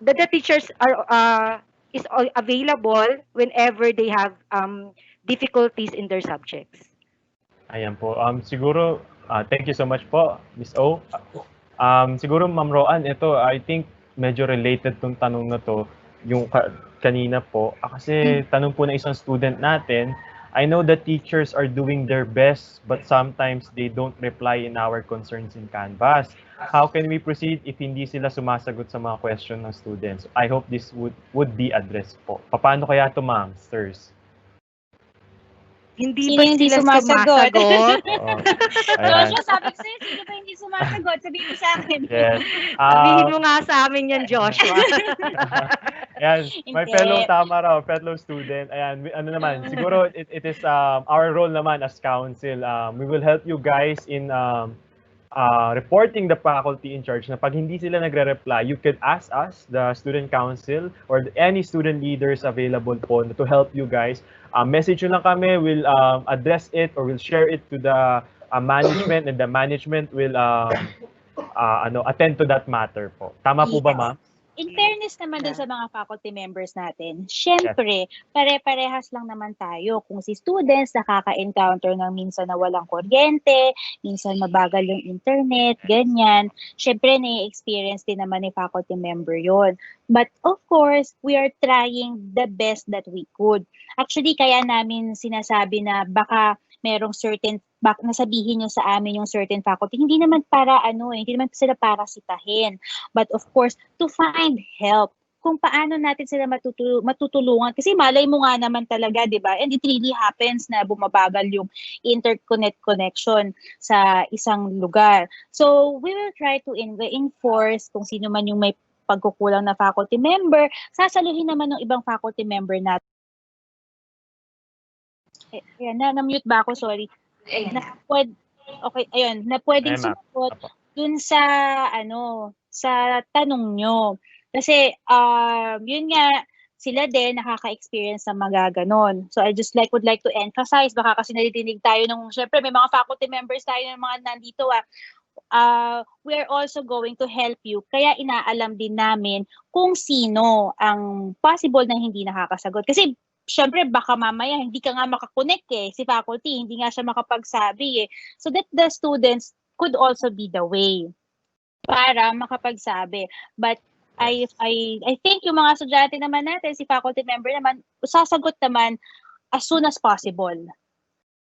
the teachers are is available whenever they have difficulties in their subjects. Ayan po. Siguro, thank you so much po, Miss O. Siguro, Ma'am Roan, ito, I think medyo related tong tanong na to, yung kanina po. Kasi tanong po na isang student natin, I know that teachers are doing their best, but sometimes they don't reply in our concerns in Canvas. How can we proceed if hindi sila sumasagot sa mga question ng students? I hope this would be addressed po. Paano kaya to, ma'am, sirs? Hindi Sino ba hindi sila sumasagot? sumasagot? Oo. Joshua, sabi ko sa'yo, sino ba hindi sumasagot? Sabihin mo sa akin. Yes. Sabihin mo nga sa amin yan, Joshua. Ayan, my Hindi. fellow Tamaraw, fellow student. Ayan, ano naman, siguro it is our role naman as council. We will help you guys in reporting the faculty in charge na pag hindi sila nagre-reply, you could ask us, the student council, or any student leaders available po to help you guys. Message nyo lang kami, we'll address it or we'll share it to the management, and the management will attend to that matter po. Tama po ba, Yes. ma'am? In fairness naman dun sa mga faculty members natin, syempre, pare-parehas lang naman tayo. Kung si students nakaka-encounter ng minsan na walang kuryente, minsan mabagal yung internet, ganyan, syempre na-experience din naman ni faculty member yon. But of course, we are trying the best that we could. Actually, kaya namin sinasabi na baka merong certain nasabihin nyo sa amin yung certain faculty, hindi naman para hindi naman sila para sitahin. But of course, to find help kung paano natin sila matutulungan. Kasi malay mo nga naman talaga, di ba? And it really happens na bumabagal yung interconnect connection sa isang lugar. So, we will try to enforce kung sino man yung may pagkukulang na faculty member, sasaluhin naman ng ibang faculty member natin. Ayan, na-mute ba ako? Sorry. Okay, ayun, na pwedeng Ayan, ma'am. sumagot dun sa sa tanong nyo. Kasi, yun nga, sila din nakaka-experience ng magaganon. So I just would like to emphasize, baka kasi nadidinig tayo syempre may mga faculty members tayo ng mga nandito we are also going to help you. Kaya inaalam din namin kung sino ang possible na hindi nakakasagot. Kasi syempre baka mamaya hindi ka nga makakonect si faculty, hindi nga siya makapagsabi So that the students could also be the way para makapagsabi. But I think yung mga estudyante naman natin, si faculty member naman, sasagot naman as soon as possible.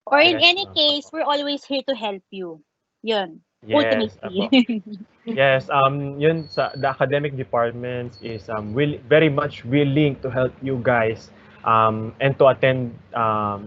Or in any case, we're always here to help you. Yun. Yes, Ultimately. yes, yun sa the academic departments is very much willing to help you guys and to attend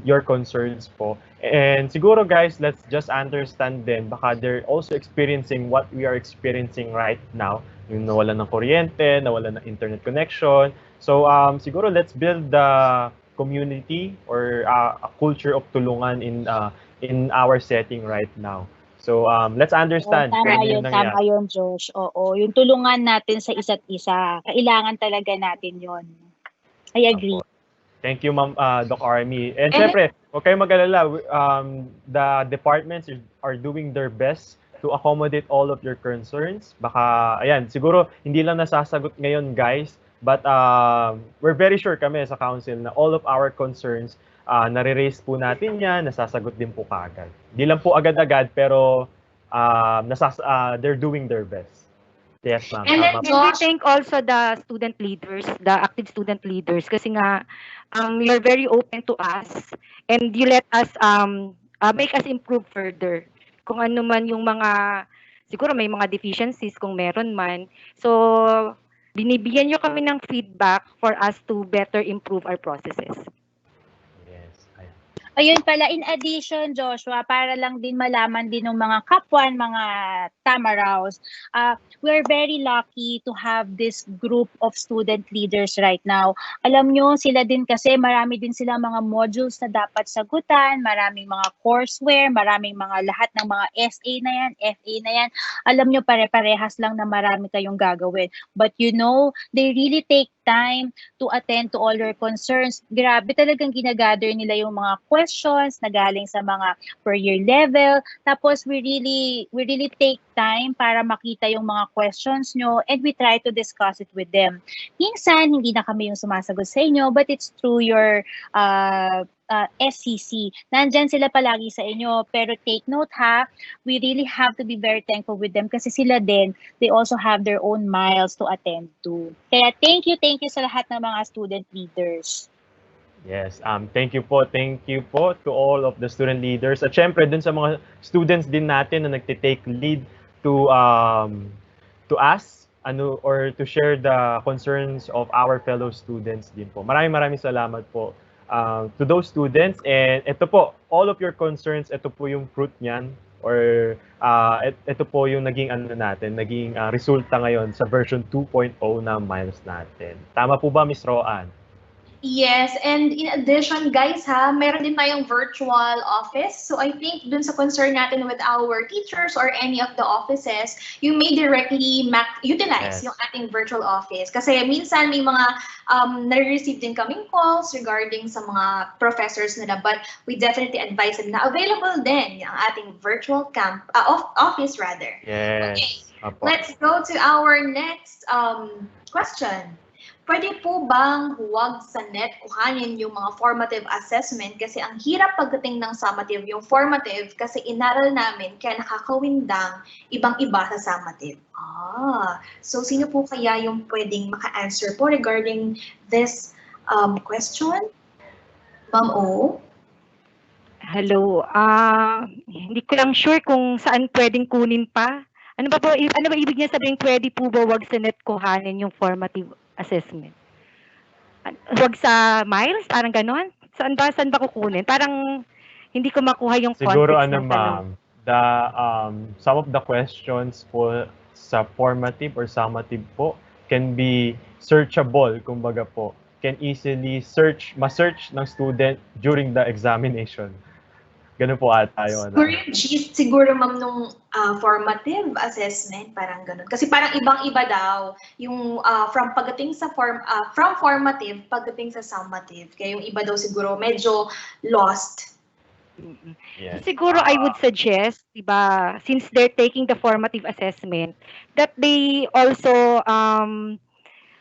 your concerns po. And siguro guys, let's just understand then baka they're also experiencing what we are experiencing right now. Yung nawalan ng kuryente, nawalan ng internet connection. So siguro let's build the community or a culture of tulungan in our setting right now. So let's understand Tama kung yun, nangyari. tama yun, Josh. Oo, yung tulungan natin sa isa't isa. Kailangan talaga natin yun. I agree. Opo. Thank you, Ma'am Doc Army. And syempre, huwag kayong mag-alala. The departments are doing their best to accommodate all of your concerns. Baka, ayan, siguro hindi lang nasasagot ngayon, guys. But we're very sure kami sa council na all of our concerns, nare-raise po natin yan, nasasagot din po kaagad. Hindi lang po agad-agad, pero they're doing their best. Yes, ma'am. And then, And we thank also the student leaders, the active student leaders, kasi nga, you're very open to us and you let us make us improve further. Kung ano man yung siguro may mga deficiencies kung meron man. So, binibigyan nyo kami ng feedback for us to better improve our processes. Yes. Ayun pala, in addition, Joshua, para lang din malaman din ng mga kapwan, mga Tamaraws, we're very lucky to have this group of student leaders right now. Alam nyo, sila din kasi marami din sila mga modules na dapat sagutan, maraming mga courseware, maraming mga lahat ng mga SA na yan, FA na yan. Alam nyo, pare-parehas lang na marami kayong gagawin. But you know, they really take time to attend to all your concerns. Grabe talagang ginagather nila yung mga questions na galing sa mga per year level. Tapos we really take time para makita yung mga questions nyo and we try to discuss it with them. Minsan, hindi na kami yung sumasagot sa inyo, but it's through your SCC. Nandyan sila palagi sa inyo. Pero take note we really have to be very thankful with them kasi sila din, they also have their own miles to attend to. Kaya thank you sa lahat ng mga student leaders. Yes, thank you po to all of the student leaders. At syempre, dun sa mga students din natin na nagtitake lead to us or to share the concerns of our fellow students din po. Maraming salamat po to those students. And ito po, all of your concerns, ito po yung fruit niyan or ito po yung naging naging resulta ngayon sa version 2.0 na Miles natin. Tama po ba, Miss Roan? Yes, and in addition, guys, meron din tayong virtual office. So I think dun sa concern natin with our teachers or any of the offices, you may directly utilize yung ating virtual office. Kasi minsan may mga nare-receive din kaming calls regarding sa mga professors nila, but we definitely advise them na available din yung ating virtual office rather. Yes. Okay, Apo. let's go to our next question. Pwede po bang huwag sa NET kuhanin yung mga formative assessment kasi ang hirap pagdating ng summative yung formative kasi inaral namin kaya nakakawindang ibang-iba sa summative. So sino po kaya yung pwedeng maka-answer po regarding this question? Ma'am O? Hello. Hindi ko lang sure kung saan pwedeng kunin pa. Ano ba ibig niya sabihin pwede po ba wag sa NET kuhanin yung formative assessment? Huwag sa Miles? Parang ganon? Saan ba kukunin? Parang hindi ko makuha yung siguro context ng tanong. Some of the questions po sa formative or summative po can be searchable, kumbaga po. Can easily ma-search ng student during the examination. Ganun po ata yung Siguro yung cheat, siguro ma'am nung formative assessment, parang ganun. Kasi parang ibang-iba daw yung from pagdating sa from formative pagdating sa summative. Kaya yung iba daw siguro medyo lost. Yes. Siguro I would suggest, diba, since they're taking the formative assessment, that they also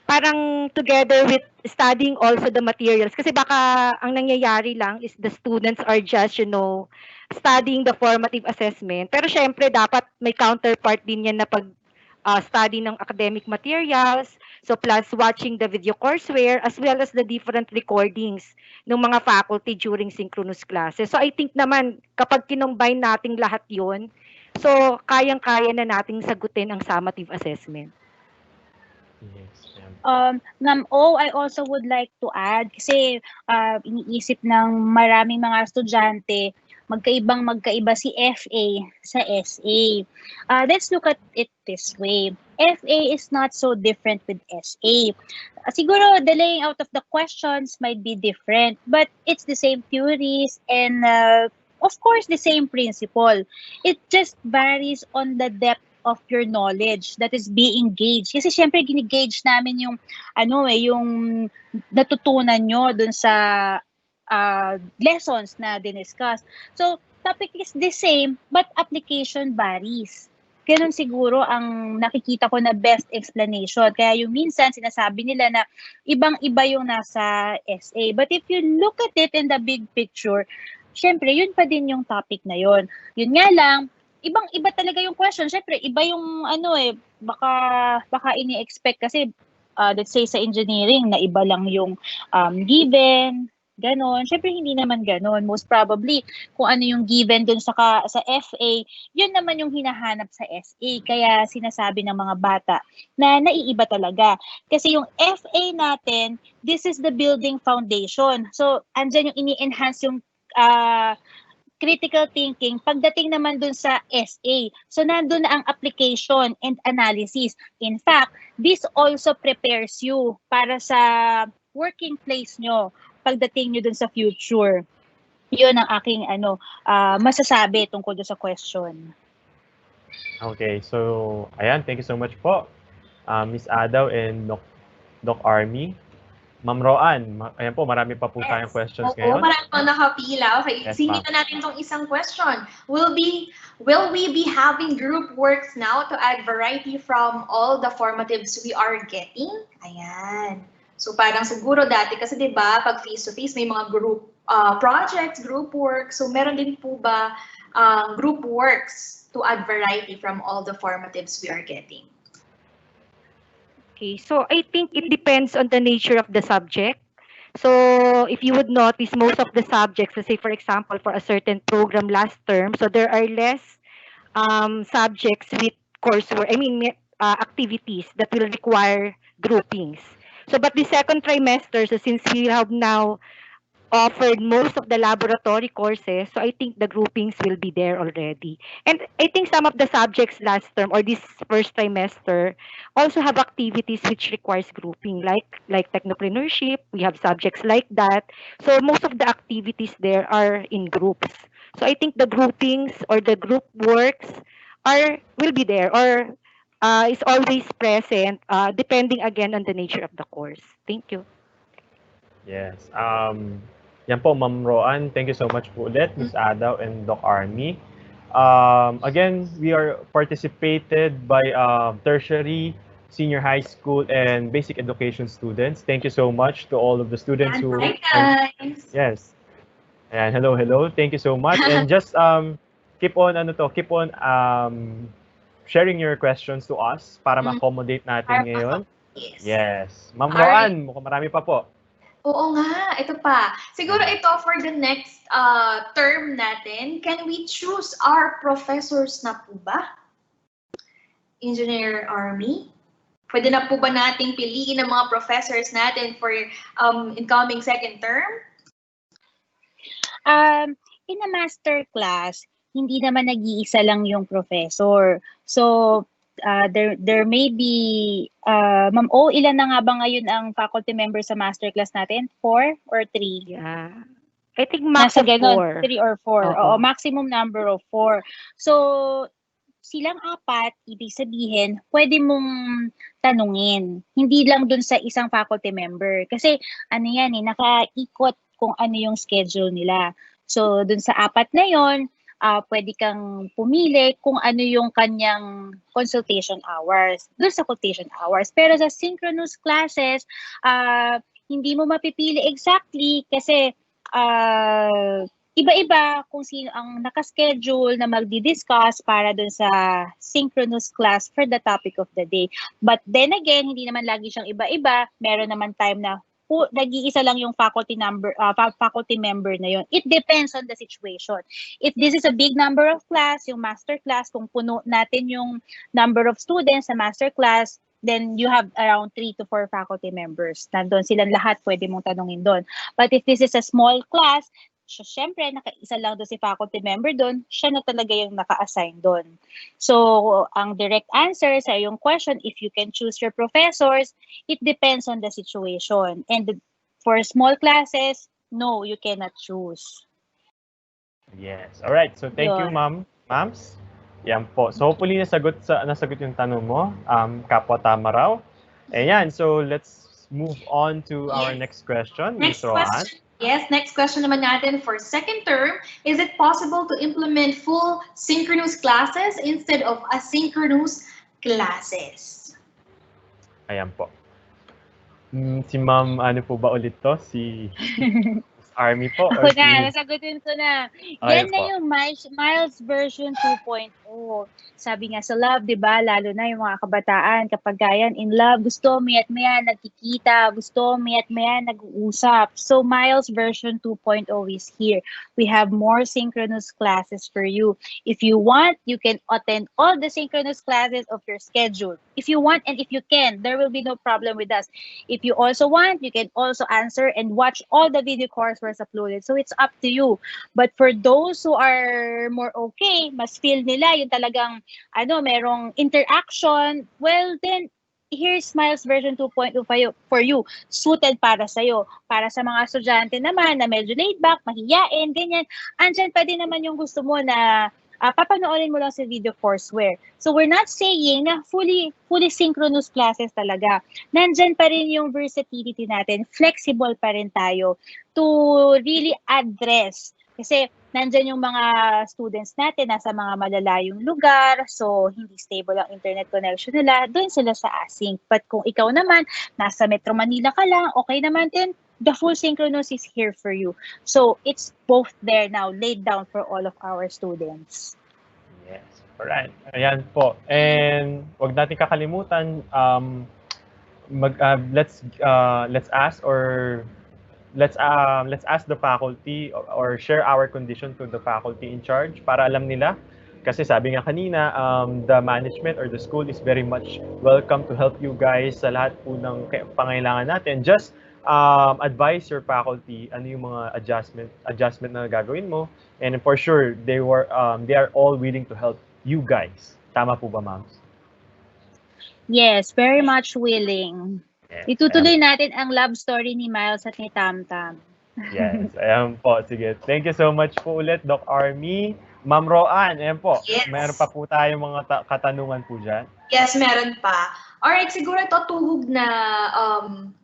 parang together with studying also the materials. Kasi baka ang nangyayari lang is the students are just, studying the formative assessment. Pero syempre dapat may counterpart din yan na pag study ng academic materials, so plus watching the video courseware as well as the different recordings ng mga faculty during synchronous classes. So I think naman kapag kinombine nating lahat yon, so kayang-kaya na nating sagutin ang summative assessment. Yes. Ma'am O, I also would like to add, kasi iniisip ng maraming mga estudyante, magkaiba si FA sa SA. Let's look at it this way. FA is not so different with SA. Siguro the laying out of the questions might be different, but it's the same theories and of course the same principle. It just varies on the depth of your knowledge that is being gauged. Kasi syempre gini-gauge namin yung yung natutunan nyo dun sa lessons na diniscuss. So, topic is the same but application varies. Ganun siguro ang nakikita ko na best explanation. Kaya yung minsan sinasabi nila na ibang-iba yung nasa SA. But if you look at it in the big picture, syempre yun pa din yung topic na yun. Yun nga lang, ibang-iba talaga yung question. Syempre, iba yung baka ini-expect kasi let's say sa engineering na iba lang yung given, ganon. Syempre, hindi naman ganon. Most probably, kung ano yung given dun sa FA, yun naman yung hinahanap sa SA. Kaya sinasabi ng mga bata na naiiba talaga. Kasi yung FA natin, this is the building foundation. So, andyan yung ini-enhance yung critical thinking pagdating naman dun sa SA. So, nandun na ang application and analysis. In fact, this also prepares you para sa working place nyo pagdating nyo dun sa future. Yun ang aking masasabi tungkol dun sa question. Okay, so ayan, thank you so much po, Miss Adaw and Doc Army. Ma'am Roan, ayan po, marami pa po tayong questions ngayon. Oo, marami pa nakapila. Okay, Yes, singin na natin tong isang question. Will we be having group works now to add variety from all the formatives we are getting? Ayan. So parang siguro dati kasi 'di ba, pag face-to-face may mga group projects, group work. So meron din po ba group works to add variety from all the formatives we are getting? Okay, so I think it depends on the nature of the subject. So if you would notice, most of the subjects, let's say for example, for a certain program last term, so there are less subjects with coursework, activities that will require groupings. So but the second trimester, so since we have now offered most of the laboratory courses, so I think the groupings will be there already. And I think some of the subjects last term or this first trimester also have activities which requires grouping, like technopreneurship. We have subjects like that. So most of the activities there are in groups. So I think the groupings or the group works will be there or is always present, depending again on the nature of the course. Thank you. Yes. Yan po, Ma'am Roan. Thank you so much po ulit, Ms. Adaw and Doc Army. Again, we are participated by tertiary, senior high school, and basic education students. Thank you so much to all of the students who... Hi, guys! Yes. Ayan, hello, hello. Thank you so much. And just keep on sharing your questions to us para ma-accommodate natin ngayon. Yes. Ma'am Roan, mukhang marami pa po. Oo nga, ito pa. Siguro ito for the next term natin, can we choose our professors na po ba? Engineer Army? Pwede na po ba nating piliin ang mga professors natin for incoming second term? In a master class, hindi naman nag-iisa lang yung professor. So, there may be, Ma'am O, ilan na nga ba ngayon ang faculty members sa masterclass natin? 4 or 3? Yeah. I think max Nasa of ganon, 4. 3 or 4. Oo, Oo. maximum number of 4. So, silang apat, ibig sabihin, pwede mong tanungin. Hindi lang dun sa isang faculty member. Kasi, ano yan eh, nakaikot kung ano yung schedule nila. So, dun sa apat na yon, pwede kang pumili kung ano yung kanyang consultation hours. Dun sa consultation hours. Pero sa synchronous classes, hindi mo mapipili exactly kasi iba-iba kung sino ang nakaschedule na magdi-discuss para dun sa synchronous class for the topic of the day. But then again, hindi naman lagi siyang iba-iba. Meron naman time na nag-iisa lang yung faculty faculty member na yon. It depends on the situation. If this is a big number of class, yung master class, kung puno natin yung number of students sa master class, then you have around 3 to 4 faculty members. Nandun silang lahat, pwede mong tanungin doon. But if this is a small class, so syempre, nakaisa lang doon si faculty member doon, siya na talaga yung naka-assign doon. So, ang direct answer sa yung question, if you can choose your professors, it depends on the situation. And for small classes, no, you cannot choose. Yes. All right. So thank you, Yun. ma'ams. Yan po. So hopefully nasagot yung tanong mo, kapwa Tamaraw. Ayan. So let's move on to our Yes. next question. Next Ms. Roan. question. Yes, next question naman natin for second term. Is it possible to implement full synchronous classes instead of asynchronous classes? Ayan po. Si ma'am, ano po ba ulit to? Si Army po? Ako Or na, si... nasagutin ko na. Okay Yan na po. yung Miles version 2.0. Sabi nga sa love, di ba? Lalo na yung mga kabataan, kapag yan in love, gusto maya nagkikita, gusto maya nag-uusap. So Miles version 2.0 is here. We have more synchronous classes for you. If you want, you can attend all the synchronous classes of your schedule. If you want and if you can, there will be no problem with us. If you also want, you can also answer and watch all the video coursework uploaded. So it's up to you. But for those who are more okay, mas feel nila yung talagang merong interaction, well then here's Smiles version 2.0 for you, suited para sa'yo. Para sa mga estudyante naman na medyo laid back, mahiyain, ganyan, andyan pa din naman yung gusto mo na papanoorin mo lang sa video courseware. So we're not saying na fully synchronous classes talaga. Nandyan pa rin yung versatility natin, flexible pa rin tayo to really address. Kasi nandyan yung mga students natin nasa mga malalayong lugar, so hindi stable ang internet connection nila, doon sila sa async. But kung ikaw naman, nasa Metro Manila ka lang, okay naman din, the full synchronous is here for you. So it's both there now, laid down for all of our students. Yes. Alright. Ayan po. And wag natin kakalimutan, let's ask the faculty or share our condition to the faculty in charge para alam nila. Kasi sabi nga kanina, the management or the school is very much welcome to help you guys sa lahat po ng pangailangan natin. Just advise your faculty ano yung mga adjustment na gagawin mo, and for sure they are all willing to help you guys. Tama po ba, ma'am? Yes, very much willing. Yes, Itutuloy natin ang love story ni Miles at ni Tamtam. Yes, ayan po. Sige. Thank you so much po ulit, Doc Army. Ma'am Roan, ayan po. Yes. Mayroon pa po tayong mga katanungan po dyan. Yes, meron pa. Alright, siguro ito tuhog na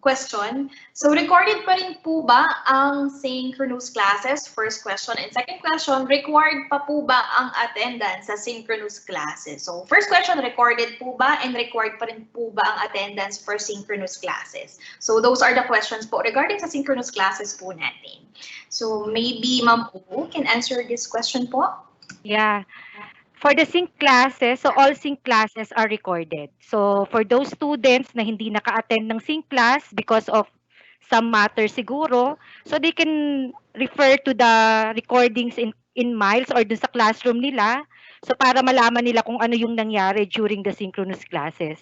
question. So, recorded pa rin po ba ang synchronous classes? First question. And second question, required pa po ba ang attendance sa synchronous classes? So, first question, recorded po ba? And required pa rin po ba ang attendance for synchronous classes? So, those are the questions po regarding sa synchronous classes po natin. So, maybe Ma'am O can answer this question po? Yeah. For the sync classes, so all sync classes are recorded. So for those students na hindi naka-attend ng sync class because of some matter siguro, so they can refer to the recordings in Miles or dun sa classroom nila. So para malaman nila kung ano yung nangyari during the synchronous classes.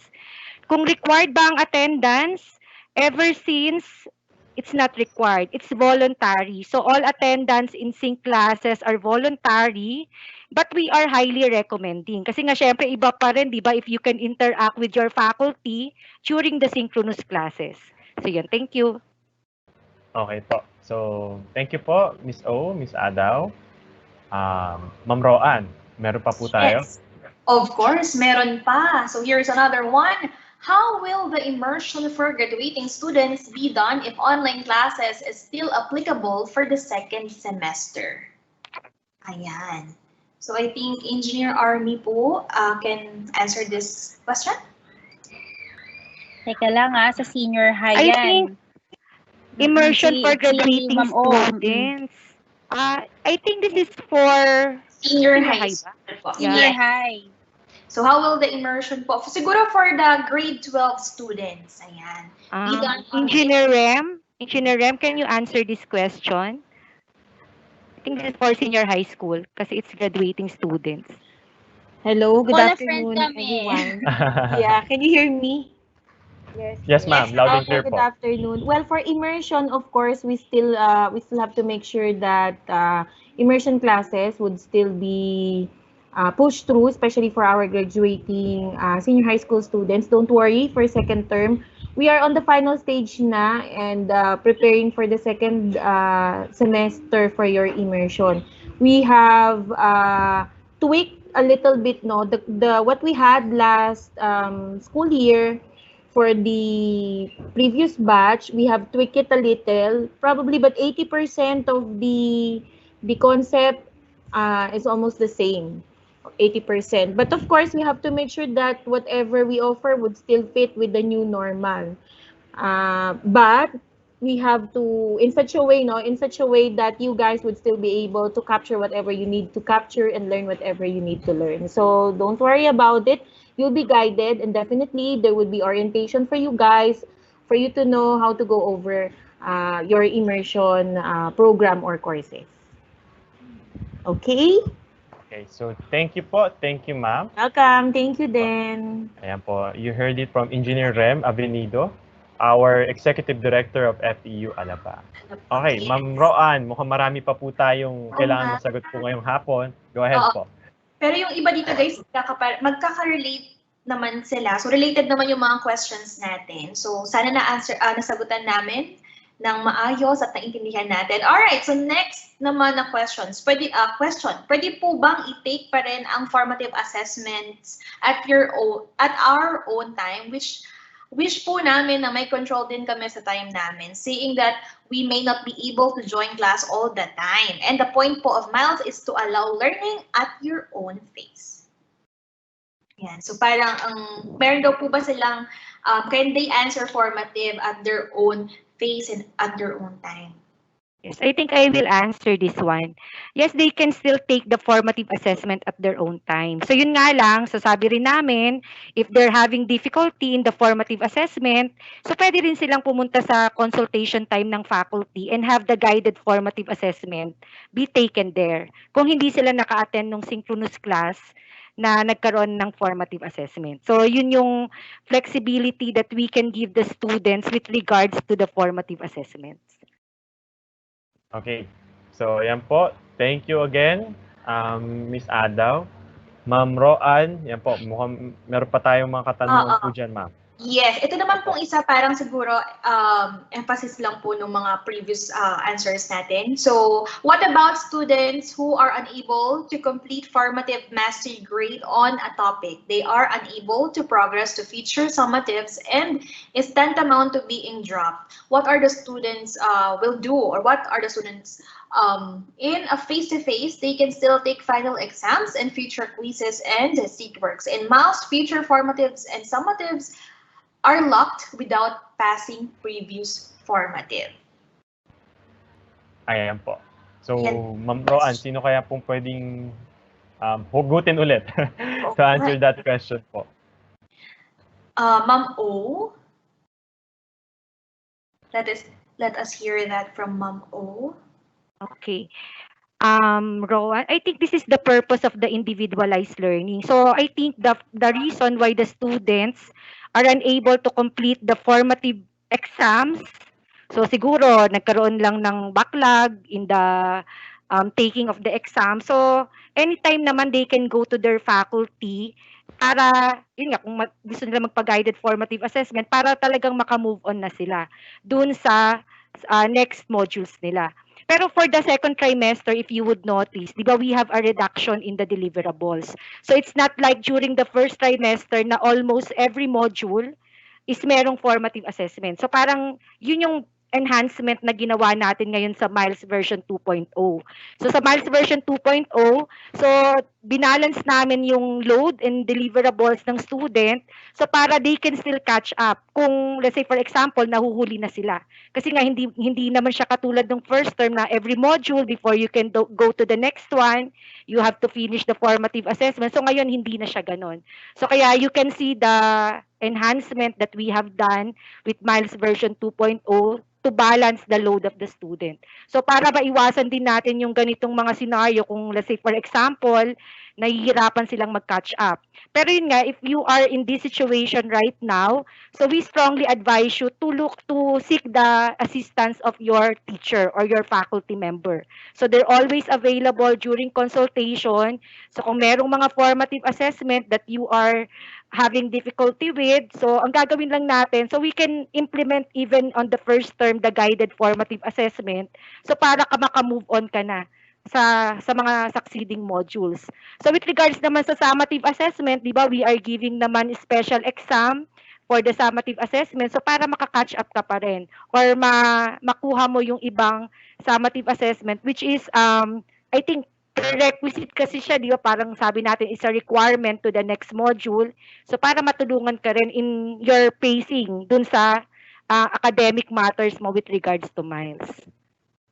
Kung required ba ang attendance, ever since it's not required, it's voluntary. So all attendance in sync classes are voluntary. But we are highly recommending. Kasi nga, syempre, iba pa rin, di ba, if you can interact with your faculty during the synchronous classes. So, yun. Thank you. Okay po. So, thank you po, Miss O, Miss Adaw. Ma'am Roan, meron pa po tayo? Yes. Of course, meron pa. So here's another one. How will the immersion for graduating students be done if online classes is still applicable for the second semester? Ayan. So I think Engineer Army po can answer this question. Teka lang sa senior high I yan. think immersion Si- for si graduating Ma'am O, students. I think this is for Senior Senior high high ba? school po. Senior Yes. high. So how will the immersion po? Siguro for the grade 12 students. Ayan. Be done on Engineer Rem, can you answer this question? I think this is for senior high school kasi it's graduating students. Hello, good Call a friend afternoon, kami. everyone. Yeah, can you hear me? Yes, ma'am. Loud and clear Good po. afternoon. Well, for immersion, of course, we still have to make sure that immersion classes would still be pushed through, especially for our graduating senior high school students. Don't worry, for second term, we are on the final stage na and preparing for the second semester for your immersion. We have tweaked a little bit, no, the what we had last school year. For the previous batch, we have tweaked it a little, probably, but 80% of the concept is almost the same, 80%. But of course, we have to make sure that whatever we offer would still fit with the new normal. But we have to, in such a way, no, in such a way that you guys would still be able to capture whatever you need to capture and learn whatever you need to learn. So don't worry about it. You'll be guided, and definitely there would be orientation for you guys, for you to know how to go over your immersion program or courses. Okay? Okay, so thank you po. Thank you, ma'am. Welcome. Thank you then. Ayan po. You heard it from Engineer Rem Avenido, our Executive Director of FEU Alabang. Okay, Ma'am Roan, mukhang marami pa po tayong kailangan masagot po ngayong hapon. Go ahead po. Pero yung iba dito guys, magkaka-relate naman sila. So related naman yung mga questions natin. So sana nasagutan namin ng maayos at naintindihan natin. Alright, so next naman na questions. Pwede po bang i-take pa rin ang formative assessments at our own time, which wish po namin na may control din kami sa time namin, seeing that we may not be able to join class all the time. And the point po of Miles is to allow learning at your own pace. Yan. So parang meron daw po ba silang, can they answer formative at their own pace and at their own time? Yes, I think I will answer this one. Yes, they can still take the formative assessment at their own time. So yun nga lang, so sabi rin namin, if they're having difficulty in the formative assessment, so pwede rin silang pumunta sa consultation time ng faculty and have the guided formative assessment be taken there. Kung hindi sila naka-attend ng synchronous class na nagkaroon ng formative assessment. So yun yung flexibility that we can give the students with regards to the formative assessments. Okay. So, yan po. Thank you again, Miss Adaw. Ma'am Roan, yan po. Mukhang meron pa tayong mga katanungan po dyan, ma'am. Yes, ito naman pong isa parang siguro emphasis lang po ng mga previous answers natin. So, what about students who are unable to complete formative mastery grade on a topic? They are unable to progress to future summatives and is tantamount to being dropped. What are the students will do, or what are the students in a face-to-face? They can still take final exams and future quizzes and seat works. In Miles, future formatives and summatives are locked without passing previous formative. Ayan po. So, Ma'am Roan, sino kaya pong pwedeng hugutin ulit to answer that question po? Ma'am O. Let us hear that from Ma'am O. Okay. Rowan, I think this is the purpose of the individualized learning. So I think the reason why the students are unable to complete the formative exams, so siguro nagkaroon lang ng backlog in the taking of the exam. So anytime naman they can go to their faculty para, yun nga, kung gusto nila magpa-guided formative assessment, para talagang maka-move on na sila dun sa next modules nila. Pero for the second trimester, if you would notice, di ba, we have a reduction in the deliverables. So it's not like during the first trimester na almost every module is merong formative assessment. So parang yun yung enhancement na ginawa natin ngayon sa Miles version 2.0. So sa Miles version 2.0, so binalance namin yung load and deliverables ng student, so para they can still catch up. Kung let's say for example, nahuhuli na sila. Kasi nga hindi naman siya katulad ng first term na every module before you can go to the next one, you have to finish the formative assessment. So ngayon hindi na siya ganon. So kaya you can see the enhancement that we have done with Miles version 2.0 to balance the load of the student. So para maiwasan din natin yung ganitong mga scenario kung let's say for example, nahihirapan silang mag-catch up. Pero yun nga, if you are in this situation right now, so we strongly advise you to seek the assistance of your teacher or your faculty member. So they're always available during consultation. So kung merong mga formative assessment that you are having difficulty with, so ang gagawin lang natin, so we can implement even on the first term the guided formative assessment, so para ka maka-move on ka na sa mga succeeding modules. So with regards naman sa summative assessment, di ba, we are giving naman special exam for the summative assessment, so para maka-catch up ka pa rin or makuha mo yung ibang summative assessment, which is I think prerequisite kasi siya, di ba, parang sabi natin is a requirement to the next module. So para matulungan ka rin in your pacing dun sa academic matters mo with regards to Miles.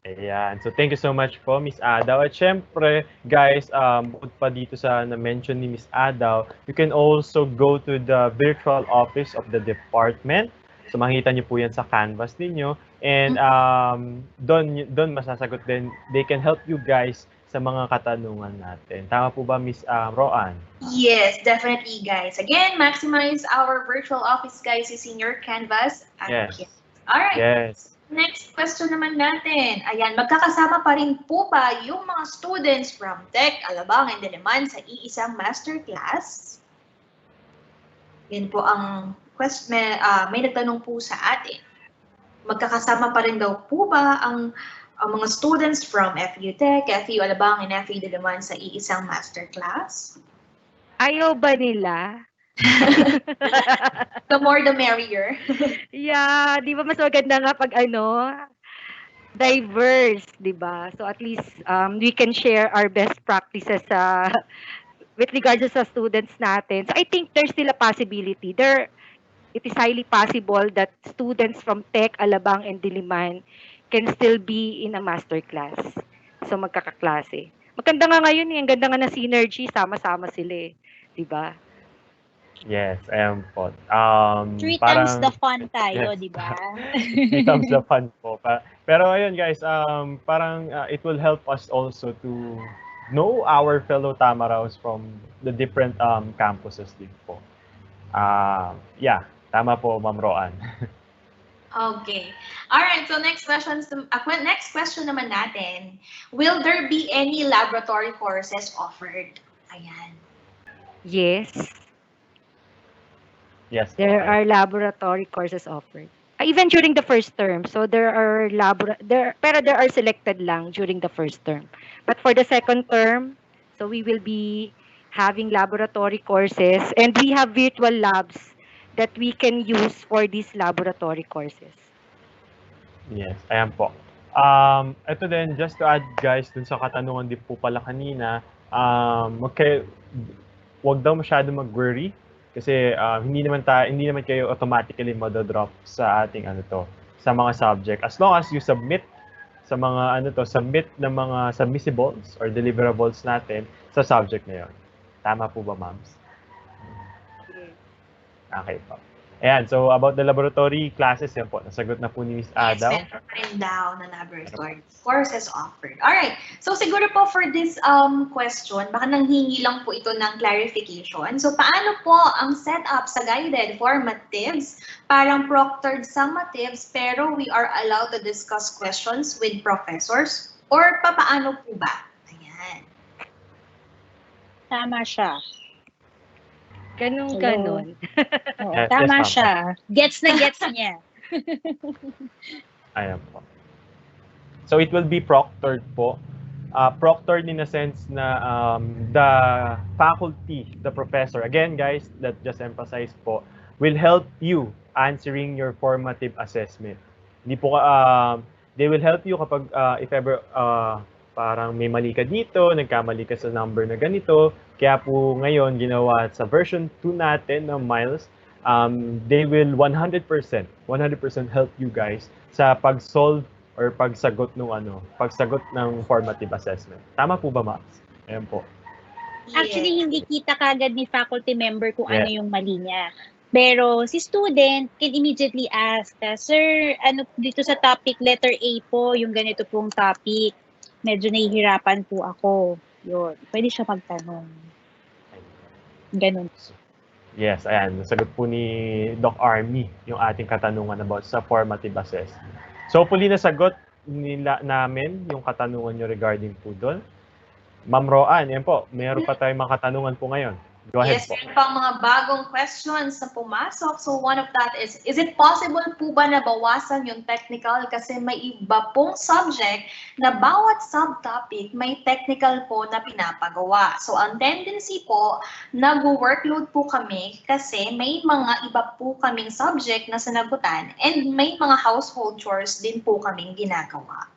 Ayan. So thank you so much po, Miss Adaw. At syempre, guys, bukod pa dito sa na-mention ni Miss Adaw, you can also go to the virtual office of the department. So makikita niyo po yan sa canvas ninyo. And doon masasagot din. They can help you guys sa mga katanungan natin. Tama po ba, Miss Roan? Yes, definitely, guys. Again, maximize our virtual office, guys, using your canvas. Yes. All right. Yes. Next question naman natin. Ayan, magkakasama pa rin po ba yung mga students from Tech, Alabang, and Diliman sa iisang masterclass? Yan po ang question. May nagtanong po sa atin. Magkakasama pa rin daw po ba ang mga students from FEU Tech, FEU Alabang, and FEU Diliman sa iisang masterclass? Ayaw ba nila? The more the merrier. Yeah, di ba mas maganda nga pag diverse, di ba? So at least we can share our best practices with regards sa students natin. So I think there's still a possibility. It is highly possible that students from Tech, Alabang, and Diliman can still be in a master class. So magkakaklase. Maganda nga ngayon, ang ganda nga na synergy, sama-sama sila eh. Di ba? Yes, ayan po. Three parang, times the fun tayo, yes. di ba? 3 times the fun po. Pero ayun guys, parang it will help us also to know our fellow Tamaraws from the different campuses din po. Yeah, tama po, Ma'am Roan. Okay. All right. So next question naman natin. Will there be any laboratory courses offered? Ayan. Yes. Yes. There are laboratory courses offered. Even during the first term. So there are pero there are selected lang during the first term. But for the second term, so we will be having laboratory courses and we have virtual labs that we can use for these laboratory courses. Yes, ayan po. Ito din, just to add guys, dun sa katanungan din po pala kanina, wag daw masyado mag-worry kasi hindi naman kayo automatically madodrop sa ating sa mga subject. As long as you submit sa mga submit ng mga submissibles or deliverables natin sa subject na 'yon. Tama po ba, ma'ams? Okay po. Ayan, so about the laboratory classes, yan po. Nasagot na po ni Ms. Adaw. Yes, meron pa rin daw na laboratory courses offered. Alright, so siguro po for this question, baka nanghingi lang po ito ng clarification. So paano po ang setup sa guided formatives, parang proctored summatives, pero we are allowed to discuss questions with professors? Or paano po ba? Ayan. Tama siya. Ganon. Oo, tama yes, siya. Gets na gets niya. Ayan po. So it will be proctored po. Proctored in a sense na the faculty, the professor, again guys, that just emphasize po, will help you answering your formative assessment. Hindi po, they will help you kapag if ever parang may mali ka dito, nagkamali ka sa number na ganito, kaya po ngayon ginawa sa version 2 natin ng Miles, they will 100% help you guys sa pag-solve or pagsagot ng formative assessment. Tama po ba, Max? Ayan po. Actually, hindi kita kagad ni faculty member kung Yeah. ano yung mali niya. Pero si student can immediately ask, Sir, ano dito sa topic letter A po, yung ganito pong topic, medyo nahihirapan po ako. Yun, pwede siya magtanong. Ganun. Yes, ayan. Nasagot po ni Doc Army yung ating katanungan about sa formative assessment. So, hopefully nasagot namin yung katanungan nyo regarding po doon. Ma'am Roan, yan po. Meron pa tayong mga katanungan po ngayon. Go ahead Yes, po. meron pang mga bagong questions na pumasok. So one of that is it possible po ba na bawasan yung technical kasi may iba pong subject na bawat subtopic may technical po na pinapagawa. So ang tendency po, nag-workload po kami kasi may mga iba po kaming subject na sinagutan and may mga household chores din po kaming ginagawa.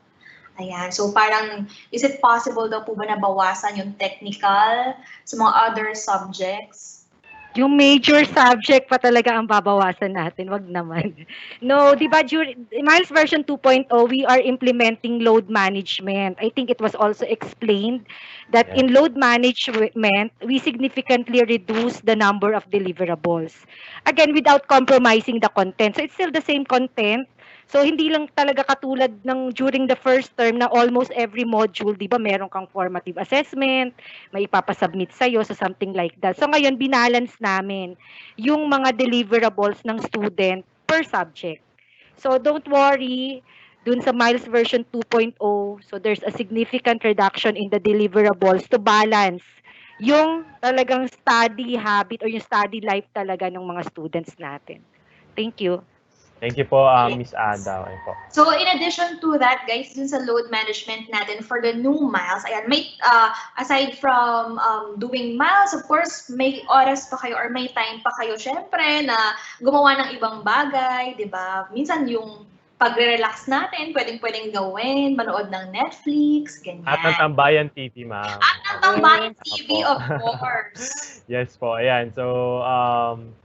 Ayan. So parang, is it possible daw po ba na bawasan yung technical sa mga other subjects? Yung major subject pa talaga ang babawasan natin, wag naman. No, di ba, during Miles version 2.0, we are implementing load management. I think it was also explained that in load management, we significantly reduce the number of deliverables. Again, without compromising the content. So it's still the same content. So hindi lang talaga katulad ng during the first term na almost every module, di ba, meron kang formative assessment, may ipapasubmit sa'yo, so something like that. So ngayon, binalance namin yung mga deliverables ng student per subject. So don't worry, dun sa Miles version 2.0, so there's a significant reduction in the deliverables to balance yung talagang study habit or yung study life talaga ng mga students natin. Thank you. Thank you po, Miss Ada. Ayan po. So in addition to that, guys, dun sa load management natin for the new Miles, ayan, may, aside from doing Miles, of course, may oras pa kayo or may time pa kayo, syempre, na gumawa ng ibang bagay, di ba? Minsan yung pagre-relax natin, pwedeng gawin, manood ng Netflix, ganyan. At ng Tambayan TV, ma'am. At ng Tambayan TV, of course. Yes po, ayan. So,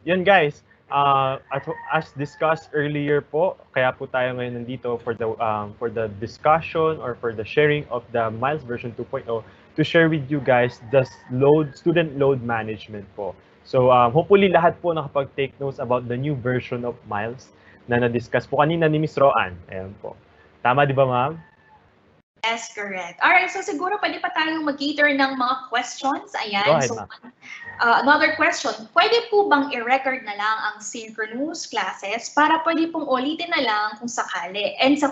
yun guys. As discussed earlier po, kaya po tayo ngayon nandito for the discussion or for the sharing of the Miles version 2.0 to share with you guys the student load management po. So hopefully lahat po nakapag-take notes about the new version of Miles na na-discuss po kanina ni Miss Roan. Ayan po. Tama di ba, ma'am? Yes, correct. Alright, so siguro pwede pa tayong mag-cater ng mga questions. Ayan. Go ahead, so, ma'am. Another question, pwede po bang i-record na lang ang synchronous classes para pwede pong ulitin na lang kung sakali? And sa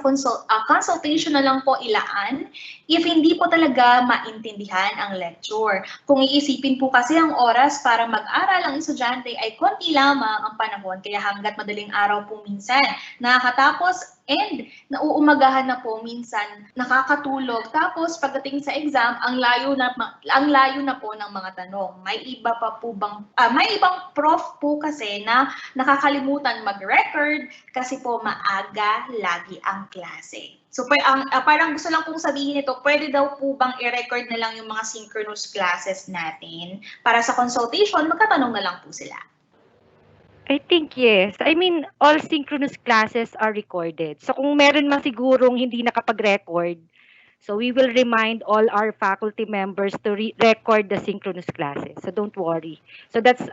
consultation na lang po ilaan if hindi po talaga maintindihan ang lecture. Kung iisipin po kasi ang oras para mag-aral ang estudyante ay konti lamang ang panahon, kaya hanggat madaling araw po minsan nakakatapos and nauumagahan na po minsan nakakatulog. Tapos pagdating sa exam, ang layo na po ng mga tanong. May iba pa po bang may ibang prof po kasi na nakakalimutan mag-record kasi po maaga lagi ang klase. So parang gusto lang pong sabihin ito, pwede daw po bang i-record na lang yung mga synchronous classes natin para sa consultation, magkatanong na lang po sila. I think yes. I mean, all synchronous classes are recorded. So kung meron man sigurong hindi nakapag-record, so we will remind all our faculty members to record the synchronous classes. So don't worry. So that's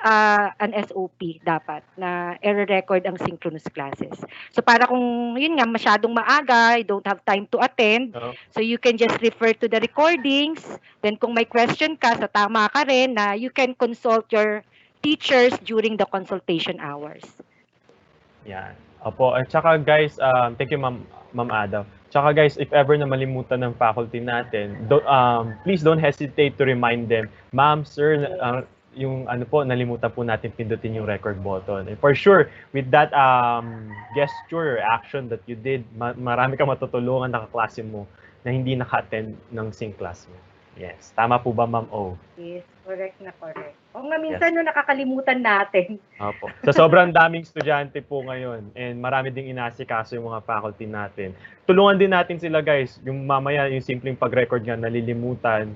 an SOP dapat na i-record ang synchronous classes. So para kung yun nga masyadong maaga, you don't have time to attend, so you can just refer to the recordings. Then kung may question ka, so tama ka rin na you can consult your teachers during the consultation hours. Yan. Opo. At saka guys, thank you Ma'am Ada. Tsaka guys, if ever na malimutan ng faculty natin, please don't hesitate to remind them, Ma'am, Sir, yung ano po, nalimutan po natin pindutin yung record button. And for sure, with that gesture or action that you did, marami kang matutulungan na kaklase mo na hindi naka-attend ng sync class mo. Yes. Tama po ba, Ma'am O? Yes, correct na correct. O nga, minsan yung nakakalimutan natin. Opo. Sa sobrang daming estudyante po ngayon and marami ding inasikaso yung mga faculty natin. Tulungan din natin sila guys, yung mamaya yung simpleng pag-record nga nalilimutan.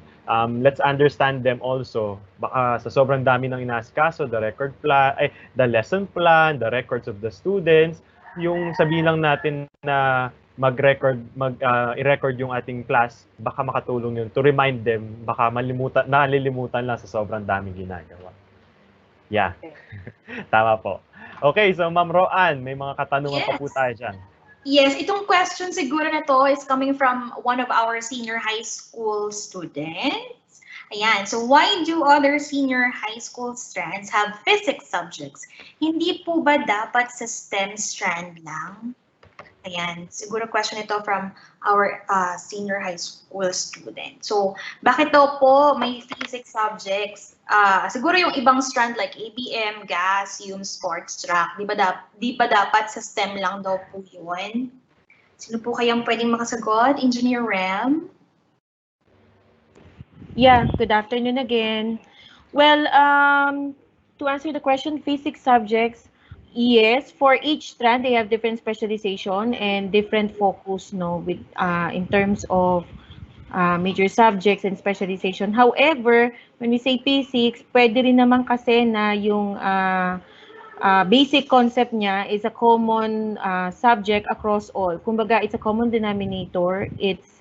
Let's understand them also. Baka sa sobrang dami ng inasikaso, the lesson plan, the records of the students, yung sabihin lang natin na i-record yung ating class, baka makatulong yun to remind them, baka nalilimutan lang sa sobrang daming ginagawa. Yeah. Tama po. Okay, so Ma'am Roan, may mga katanungan pa po tayo dyan. Yes, itong question siguro na to is coming from one of our senior high school students. Ayan, so why do other senior high school strands have physics subjects? Hindi po ba dapat sa STEM strand lang? Ayan, siguro question ito from our senior high school student. So, bakit daw po may physics subjects? Siguro yung ibang strand like ABM, gas, sports track, di ba dapat sa STEM lang daw po yun? Sino po kayang pwedeng makasagot? Engineer Rem? Yeah, good afternoon again. Well, to answer the question, physics subjects, yes, for each strand they have different specialization and different focus, no, with in terms of major subjects and specialization. However, when we say physics, pwede rin naman kasi na yung basic concept niya is a common subject across all. Kumbaga, it's a common denominator. It's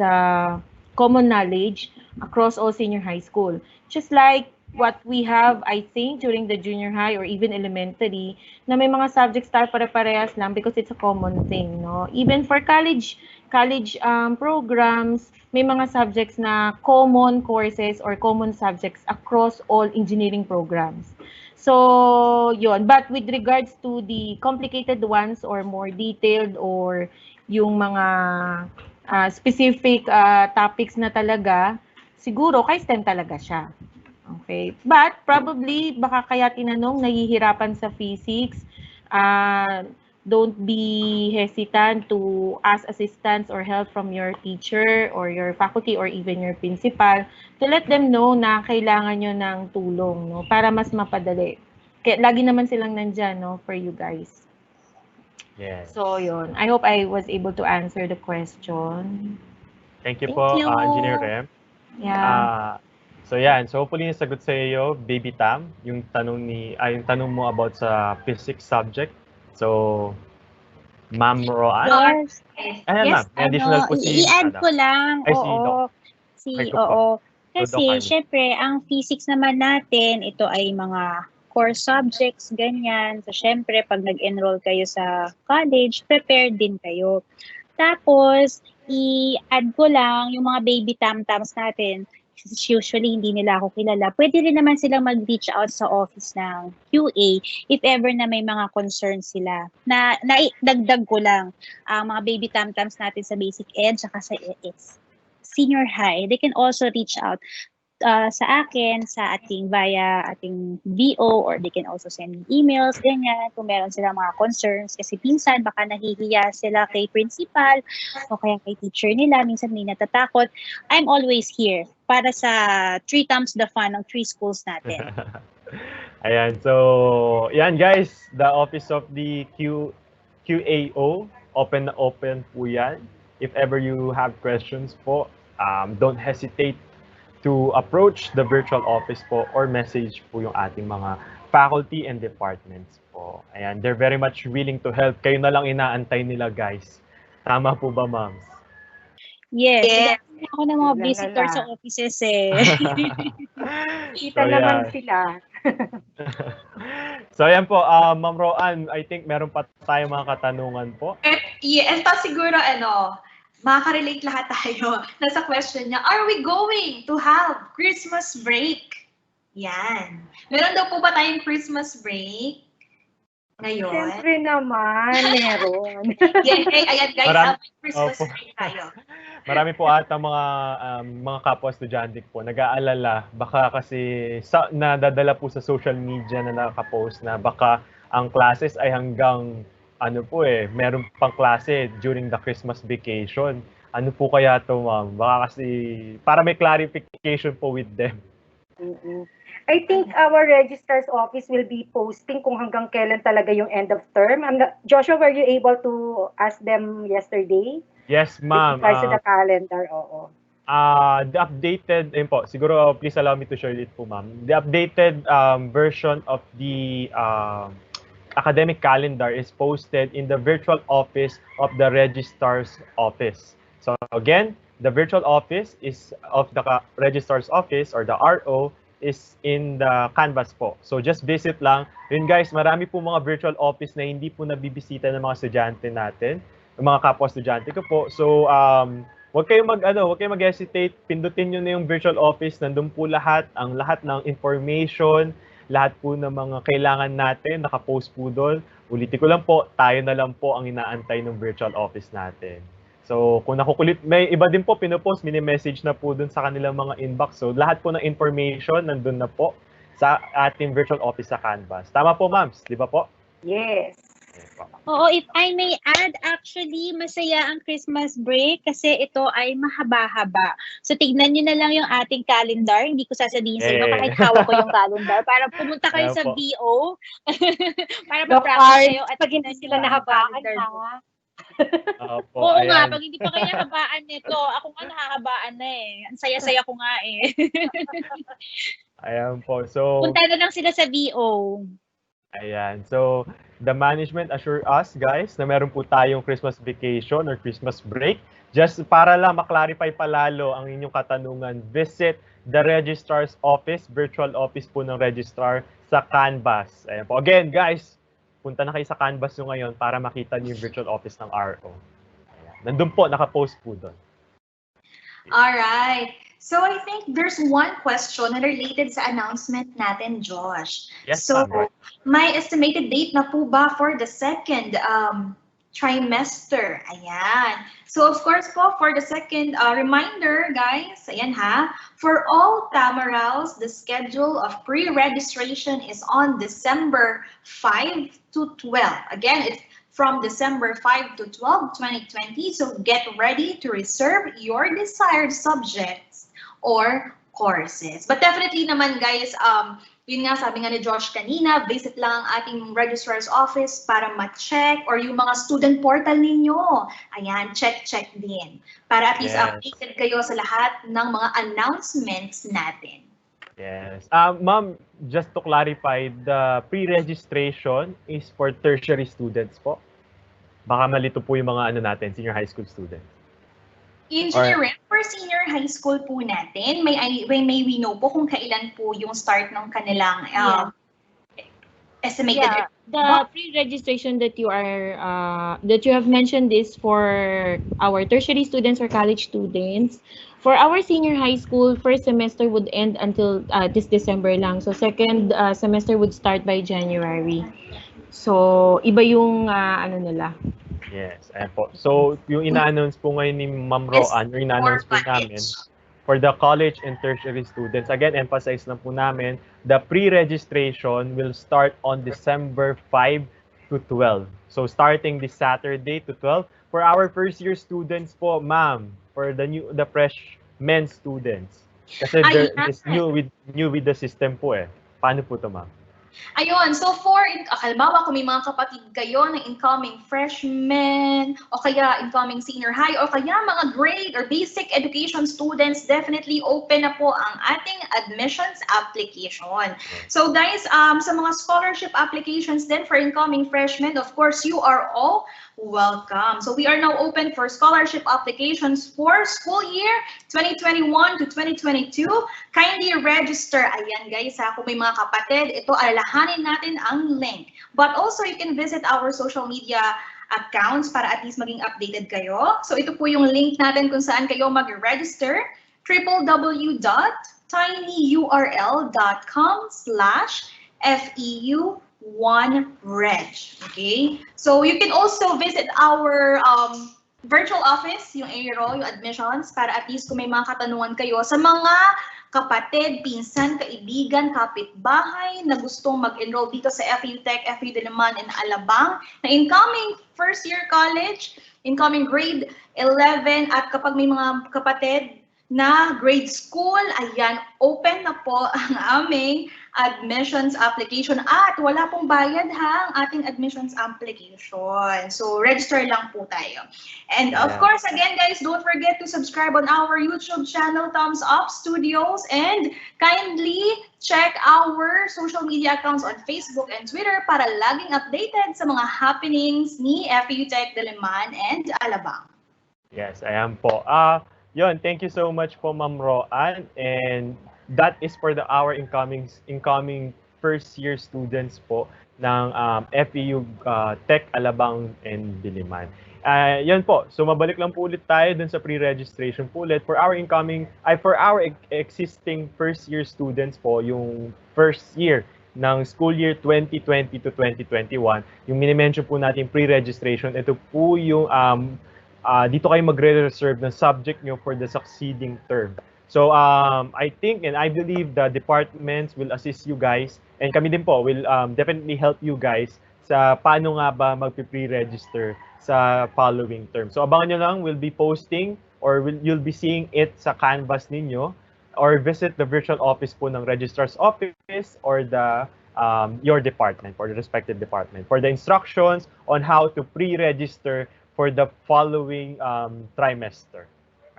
common knowledge across all senior high school. Just like what we have, I think, during the junior high or even elementary, na may mga subjects tayo pare-parehas lang because it's a common thing, no? Even for college programs, may mga subjects na common courses or common subjects across all engineering programs. So, yun. But with regards to the complicated ones or more detailed or yung mga specific topics na talaga, siguro kay STEM talaga siya. Okay. But probably, baka kaya tinanong, nahihirapan sa physics, don't be hesitant to ask assistance or help from your teacher or your faculty or even your principal to let them know na kailangan nyo ng tulong, no? Para mas mapadali. Kaya lagi naman silang nandyan, no, for you guys. Yes. So, yun. I hope I was able to answer the question. Thank you po, Engineer Rem. Yeah. So yan, so hopefully nasagot sa iyo, Baby Tam, yung tanong mo about sa physics subject. So, Ma'am Roan? Yes. Ayan Yes, ma'am, may additional po si i-add ko lang. Ay, Oo. Kasi, syempre, ang physics naman natin, ito ay mga core subjects, ganyan. So, syempre, pag nag-enroll kayo sa college, prepared din kayo. Tapos, i-add ko lang yung mga baby tam-tams natin. Usually, hindi nila ako kilala. Pwede rin naman silang mag-reach out sa office ng QA if ever na may mga concerns sila. Dagdag ko lang, ang mga baby tam-tams natin sa basic ed saka sa senior high, they can also reach out sa akin, via ating VO, or they can also send me emails, ganyan, kung meron silang mga concerns. Kasi minsan, baka nahihiya sila kay principal o kaya kay teacher nila. Minsan may natatakot. I'm always here para sa 3 times the fun ng 3 schools natin. Ayan, so, yan guys, the office of the QAO, open na open po yan. If ever you have questions po, don't hesitate to approach the virtual office po or message po yung ating mga faculty and departments po. Ayan, they're very much willing to help. Kayo na lang inaantay nila, guys. Tama po ba, ma'am? Yes. Ako ng mga visitor sa offices eh. Kita naman sila. So, ayan po, Ma'am Roan, I think meron pa tayong mga katanungan po. Ito siguro, makaka-relate lahat tayo. Nasa question niya, are we going to have Christmas break? Yan. Meron daw po ba tayong Christmas break ngayon? Siyempre naman, meron. Ayan guys, Christmas break tayo. Marami po ata mga kapwa estudyante po nag-aalala baka kasi nadadala po sa social media na nakapost na baka ang classes ay hanggang ano po meron pang klase during the Christmas vacation. Ano po kaya to, ma'am? Baka kasi para may clarification po with them. I think our registrar's office will be posting kung hanggang kailan talaga yung end of term. Joshua, were you able to ask them yesterday? Yes, ma'am. With regards to the calendar, oo. The updated, po, siguro please allow me to share it po, ma'am. The updated version of the academic calendar is posted in the virtual office of the registrar's office. So again, the virtual office is of the registrar's office or the RO is in the Canvas po. So just visit lang. Yun guys, marami po mga virtual office na hindi po nabibisita ng mga estudyante natin, ng mga kapwa estudyante ko po. So wag kayong mag-hesitate, pindutin niyo na yung virtual office, nandun po lahat ng information, lahat po ng mga kailangan natin, naka-post po doon. Ulitin ko lang po, tayo na lang po ang inaantay ng virtual office natin. So, kung nakukulit, may iba din po pinopost, mini-message na po dun sa kanilang mga inbox. So, lahat po ng information nandun na po sa ating virtual office sa Canvas. Tama po, ma'ams, di ba po? Yes. Oo, if I may add, actually, masaya ang Christmas break kasi ito ay mahaba-haba. So, tignan nyo na lang yung ating calendar. Hindi ko sasabihin sa inyo kahit hawak ko yung calendar para pumunta kayo sa VO para ma-practice kayo at pag hindi sila nahabaan, ha? Oo nga, pag hindi pa kayo nahabaan nito, ako nga nahahabaan na eh. Ang saya-saya ko nga eh. Ayan po. So, punta na lang sila sa VO. Ayan. So, the management assure us, guys, na meron po tayong Christmas vacation or Christmas break. Just para lang maklarify palalo ang inyong katanungan, visit the registrar's office, virtual office po ng registrar sa Canvas. Ayan po. Again, guys, punta na kayo sa Canvas nyo ngayon para makita niyo yung virtual office ng RO. Ayan. Nandun po, nakapost po doon. Alright. So I think there's one question na related sa announcement natin, Josh. Yes, so, ma'am. may estimated date na po ba for the second trimester? Ayan. So of course po, for the second reminder, guys, ayan ha, for all Tamaraws, the schedule of pre-registration is on December 5 to 12. Again, it's from December 5 to 12, 2020. So get ready to reserve your desired subjects or courses. But definitely naman, guys, yun nga, sabi nga ni Josh kanina, visit lang ang ating registrar's office para ma-check or yung mga student portal ninyo. Ayan, check din. Para at least updated kayo sa lahat ng mga announcements natin. Yes. Ma'am, just to clarify, the pre-registration is for tertiary students po. Baka malito po yung mga senior high school students. Engineering for senior high school po natin, may we know po kung kailan po yung start ng kanilang estimated. Yeah, the pre-registration that you have mentioned is for our tertiary students or college students. For our senior high school, first semester would end until this December lang. So second semester would start by January. So iba yung nila. Yes, ayan po. So yung ina-announce po ngayon ni Ma'am Roan, yung ina-announce po namin for the college and tertiary students. Again, emphasize lang po namin, the pre-registration will start on December 5 to 12. So starting this Saturday to 12. For our first year students po, ma'am, for the freshmen students. Kasi it's new with the system po eh. Paano po to, ma'am? Ayun, so for, halimbawa kung may mga kapatid kayo na incoming freshmen, o kaya incoming senior high, o kaya mga grade or basic education students, definitely open na po ang ating admissions application. So guys, sa mga scholarship applications then for incoming freshmen, of course, you are all welcome. So we are now open for scholarship applications for school year 2021 to 2022. Kindly register. Ayan guys, kung may mga kapatid, ito alalahanin natin ang link. But also you can visit our social media accounts para at least maging updated kayo. So ito po yung link natin kung saan kayo mag-register. www.tinyurl.com/FEU1reg. Okay, so you can also visit our virtual office, yung ARO, yung admissions, para at least kung may mga katanungan kayo sa mga kapatid, pinsan, kaibigan, kapitbahay na gustong mag-enroll dito sa FEU Tech, FEU Diliman, and Alabang, na incoming first year college, incoming grade 11, at kapag may mga kapatid na grade school, ayan, open na po ang aming admissions application at wala pong bayad ha ang ating admissions application. So, register lang po tayo. And of course, again guys, don't forget to subscribe on our YouTube channel, Thumbs Up Studios, and kindly check our social media accounts on Facebook and Twitter para laging updated sa mga happenings ni FEU Tech Diliman and Alabang. Yes, ayan po. Yun, thank you so much po, Ma'am Roan. And that is for our incoming first year students po ng FEU Tech Alabang and Diliman. Yun po. So mabalik lang po ulit tayo dun sa pre-registration po ulit for our existing first year students po, yung first year ng school year 2020 to 2021. Yung minimension po natin pre-registration, ito po yung dito kayo magre-reserve ng subject nyo for the succeeding term. So I think and I believe the departments will assist you guys, and kami din po will definitely help you guys sa paano nga ba magpi-pre-register sa following term. So abangan nyo lang, we'll be posting or you'll be seeing it sa canvas ninyo, or visit the virtual office po ng registrar's office or the your department or the respective department for the instructions on how to pre-register for the following trimester.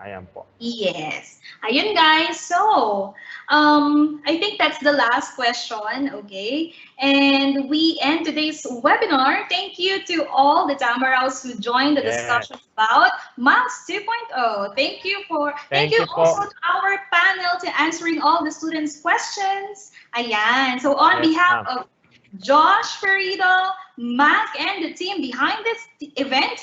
Ayan po. Yes. Ayun guys. So, I think that's the last question, okay? And we end today's webinar. Thank you to all the Tamaraws who joined the discussion about MALS 2.0. Thank you also to our panel to answering all the students' questions. Ayan. So, on behalf of Josh, Ferrido, Mac, and the team behind this event,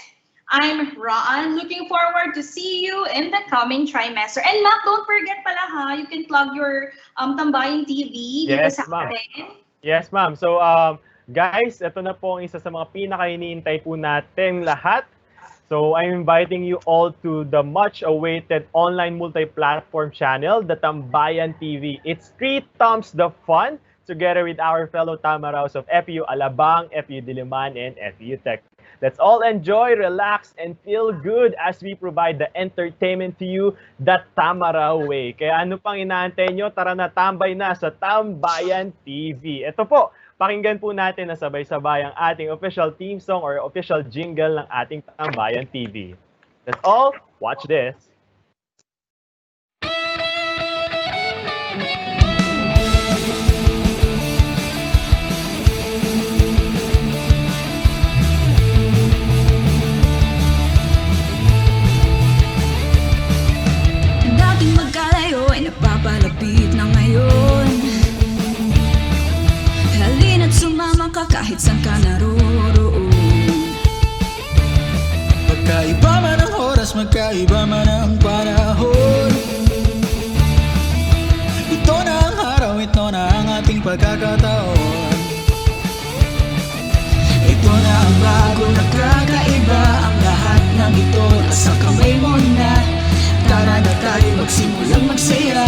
I'm Raan. Looking forward to see you in the coming trimester. And Mac, don't forget pala ha, you can plug your Tambayan TV dito sa atin. Yes, ma'am. So, guys, ito na po ang isa sa mga pinaka-iniintay po natin lahat. So, I'm inviting you all to the much-awaited online multi-platform channel, the Tambayan TV. It's 3 times the fun, together with our fellow Tamaraws of FEU Alabang, FEU Diliman, and FEU Tech. Let's all enjoy, relax, and feel good as we provide the entertainment to you the Tamaraw way. Kaya ano pang inaantay nyo? Tara na, tambay na sa Tambayan TV. Ito po, pakinggan po natin na sabay-sabay ang ating official theme song or official jingle ng ating Tambayan TV. That's all. Watch this. Napapalapit na ngayon. Halina't sumama ka kahit saan ka naroroon. Magkaiba man ang oras, magkaiba man ang panahon. Ito na ang araw, ito na ang ating pagkakataon. Ito na ang bago, nakakaiba. Ang lahat ng ito nasa kamay mo na. Tara na tayo magsimulang magsaya.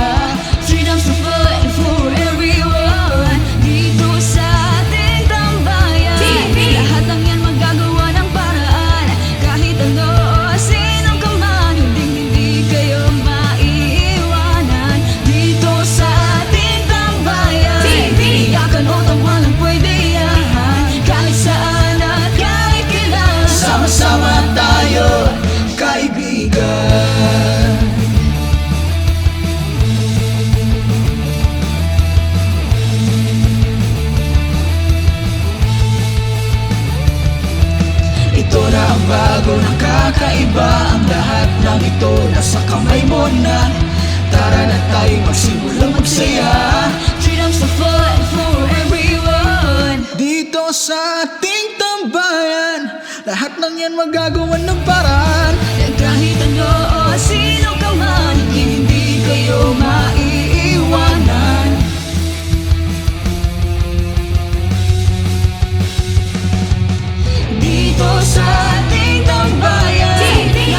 Freedom's the fun for everyone. Dito sa ating tambayan TV. Lahat lang yan magagawa ng paraan. Kahit ano o sinong ka man, hindi kayo maiiwanan. Dito sa ating tambayan TV. Iyakan o tawa lang pwede yan. Kahit saan at kahit kailan, sama-sama tayo, kaibigan. Ito na ang bago, nakakaiba. Ang lahat ng ito nasa kamay mo na. Tara na tayo magsimulang magsaya. Freedom's the fun for everyone. Dito sa ating tambayan, lahat ng yan magagawan ng paraan. Kahit ano o sino ka man, hindi kayo maiiwanan. Dito sa ating tambayan TV.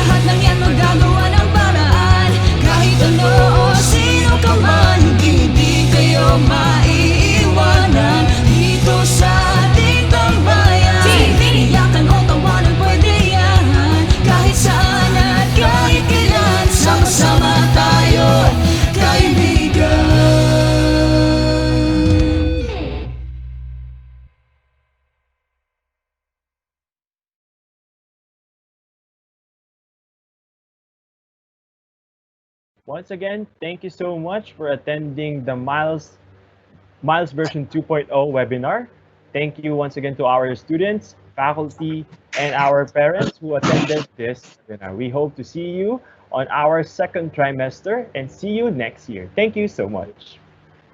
Once again, thank you so much for attending the Miles version 2.0 webinar. Thank you once again to our students, faculty, and our parents who attended this webinar. We hope to see you on our second trimester and see you next year. Thank you so much.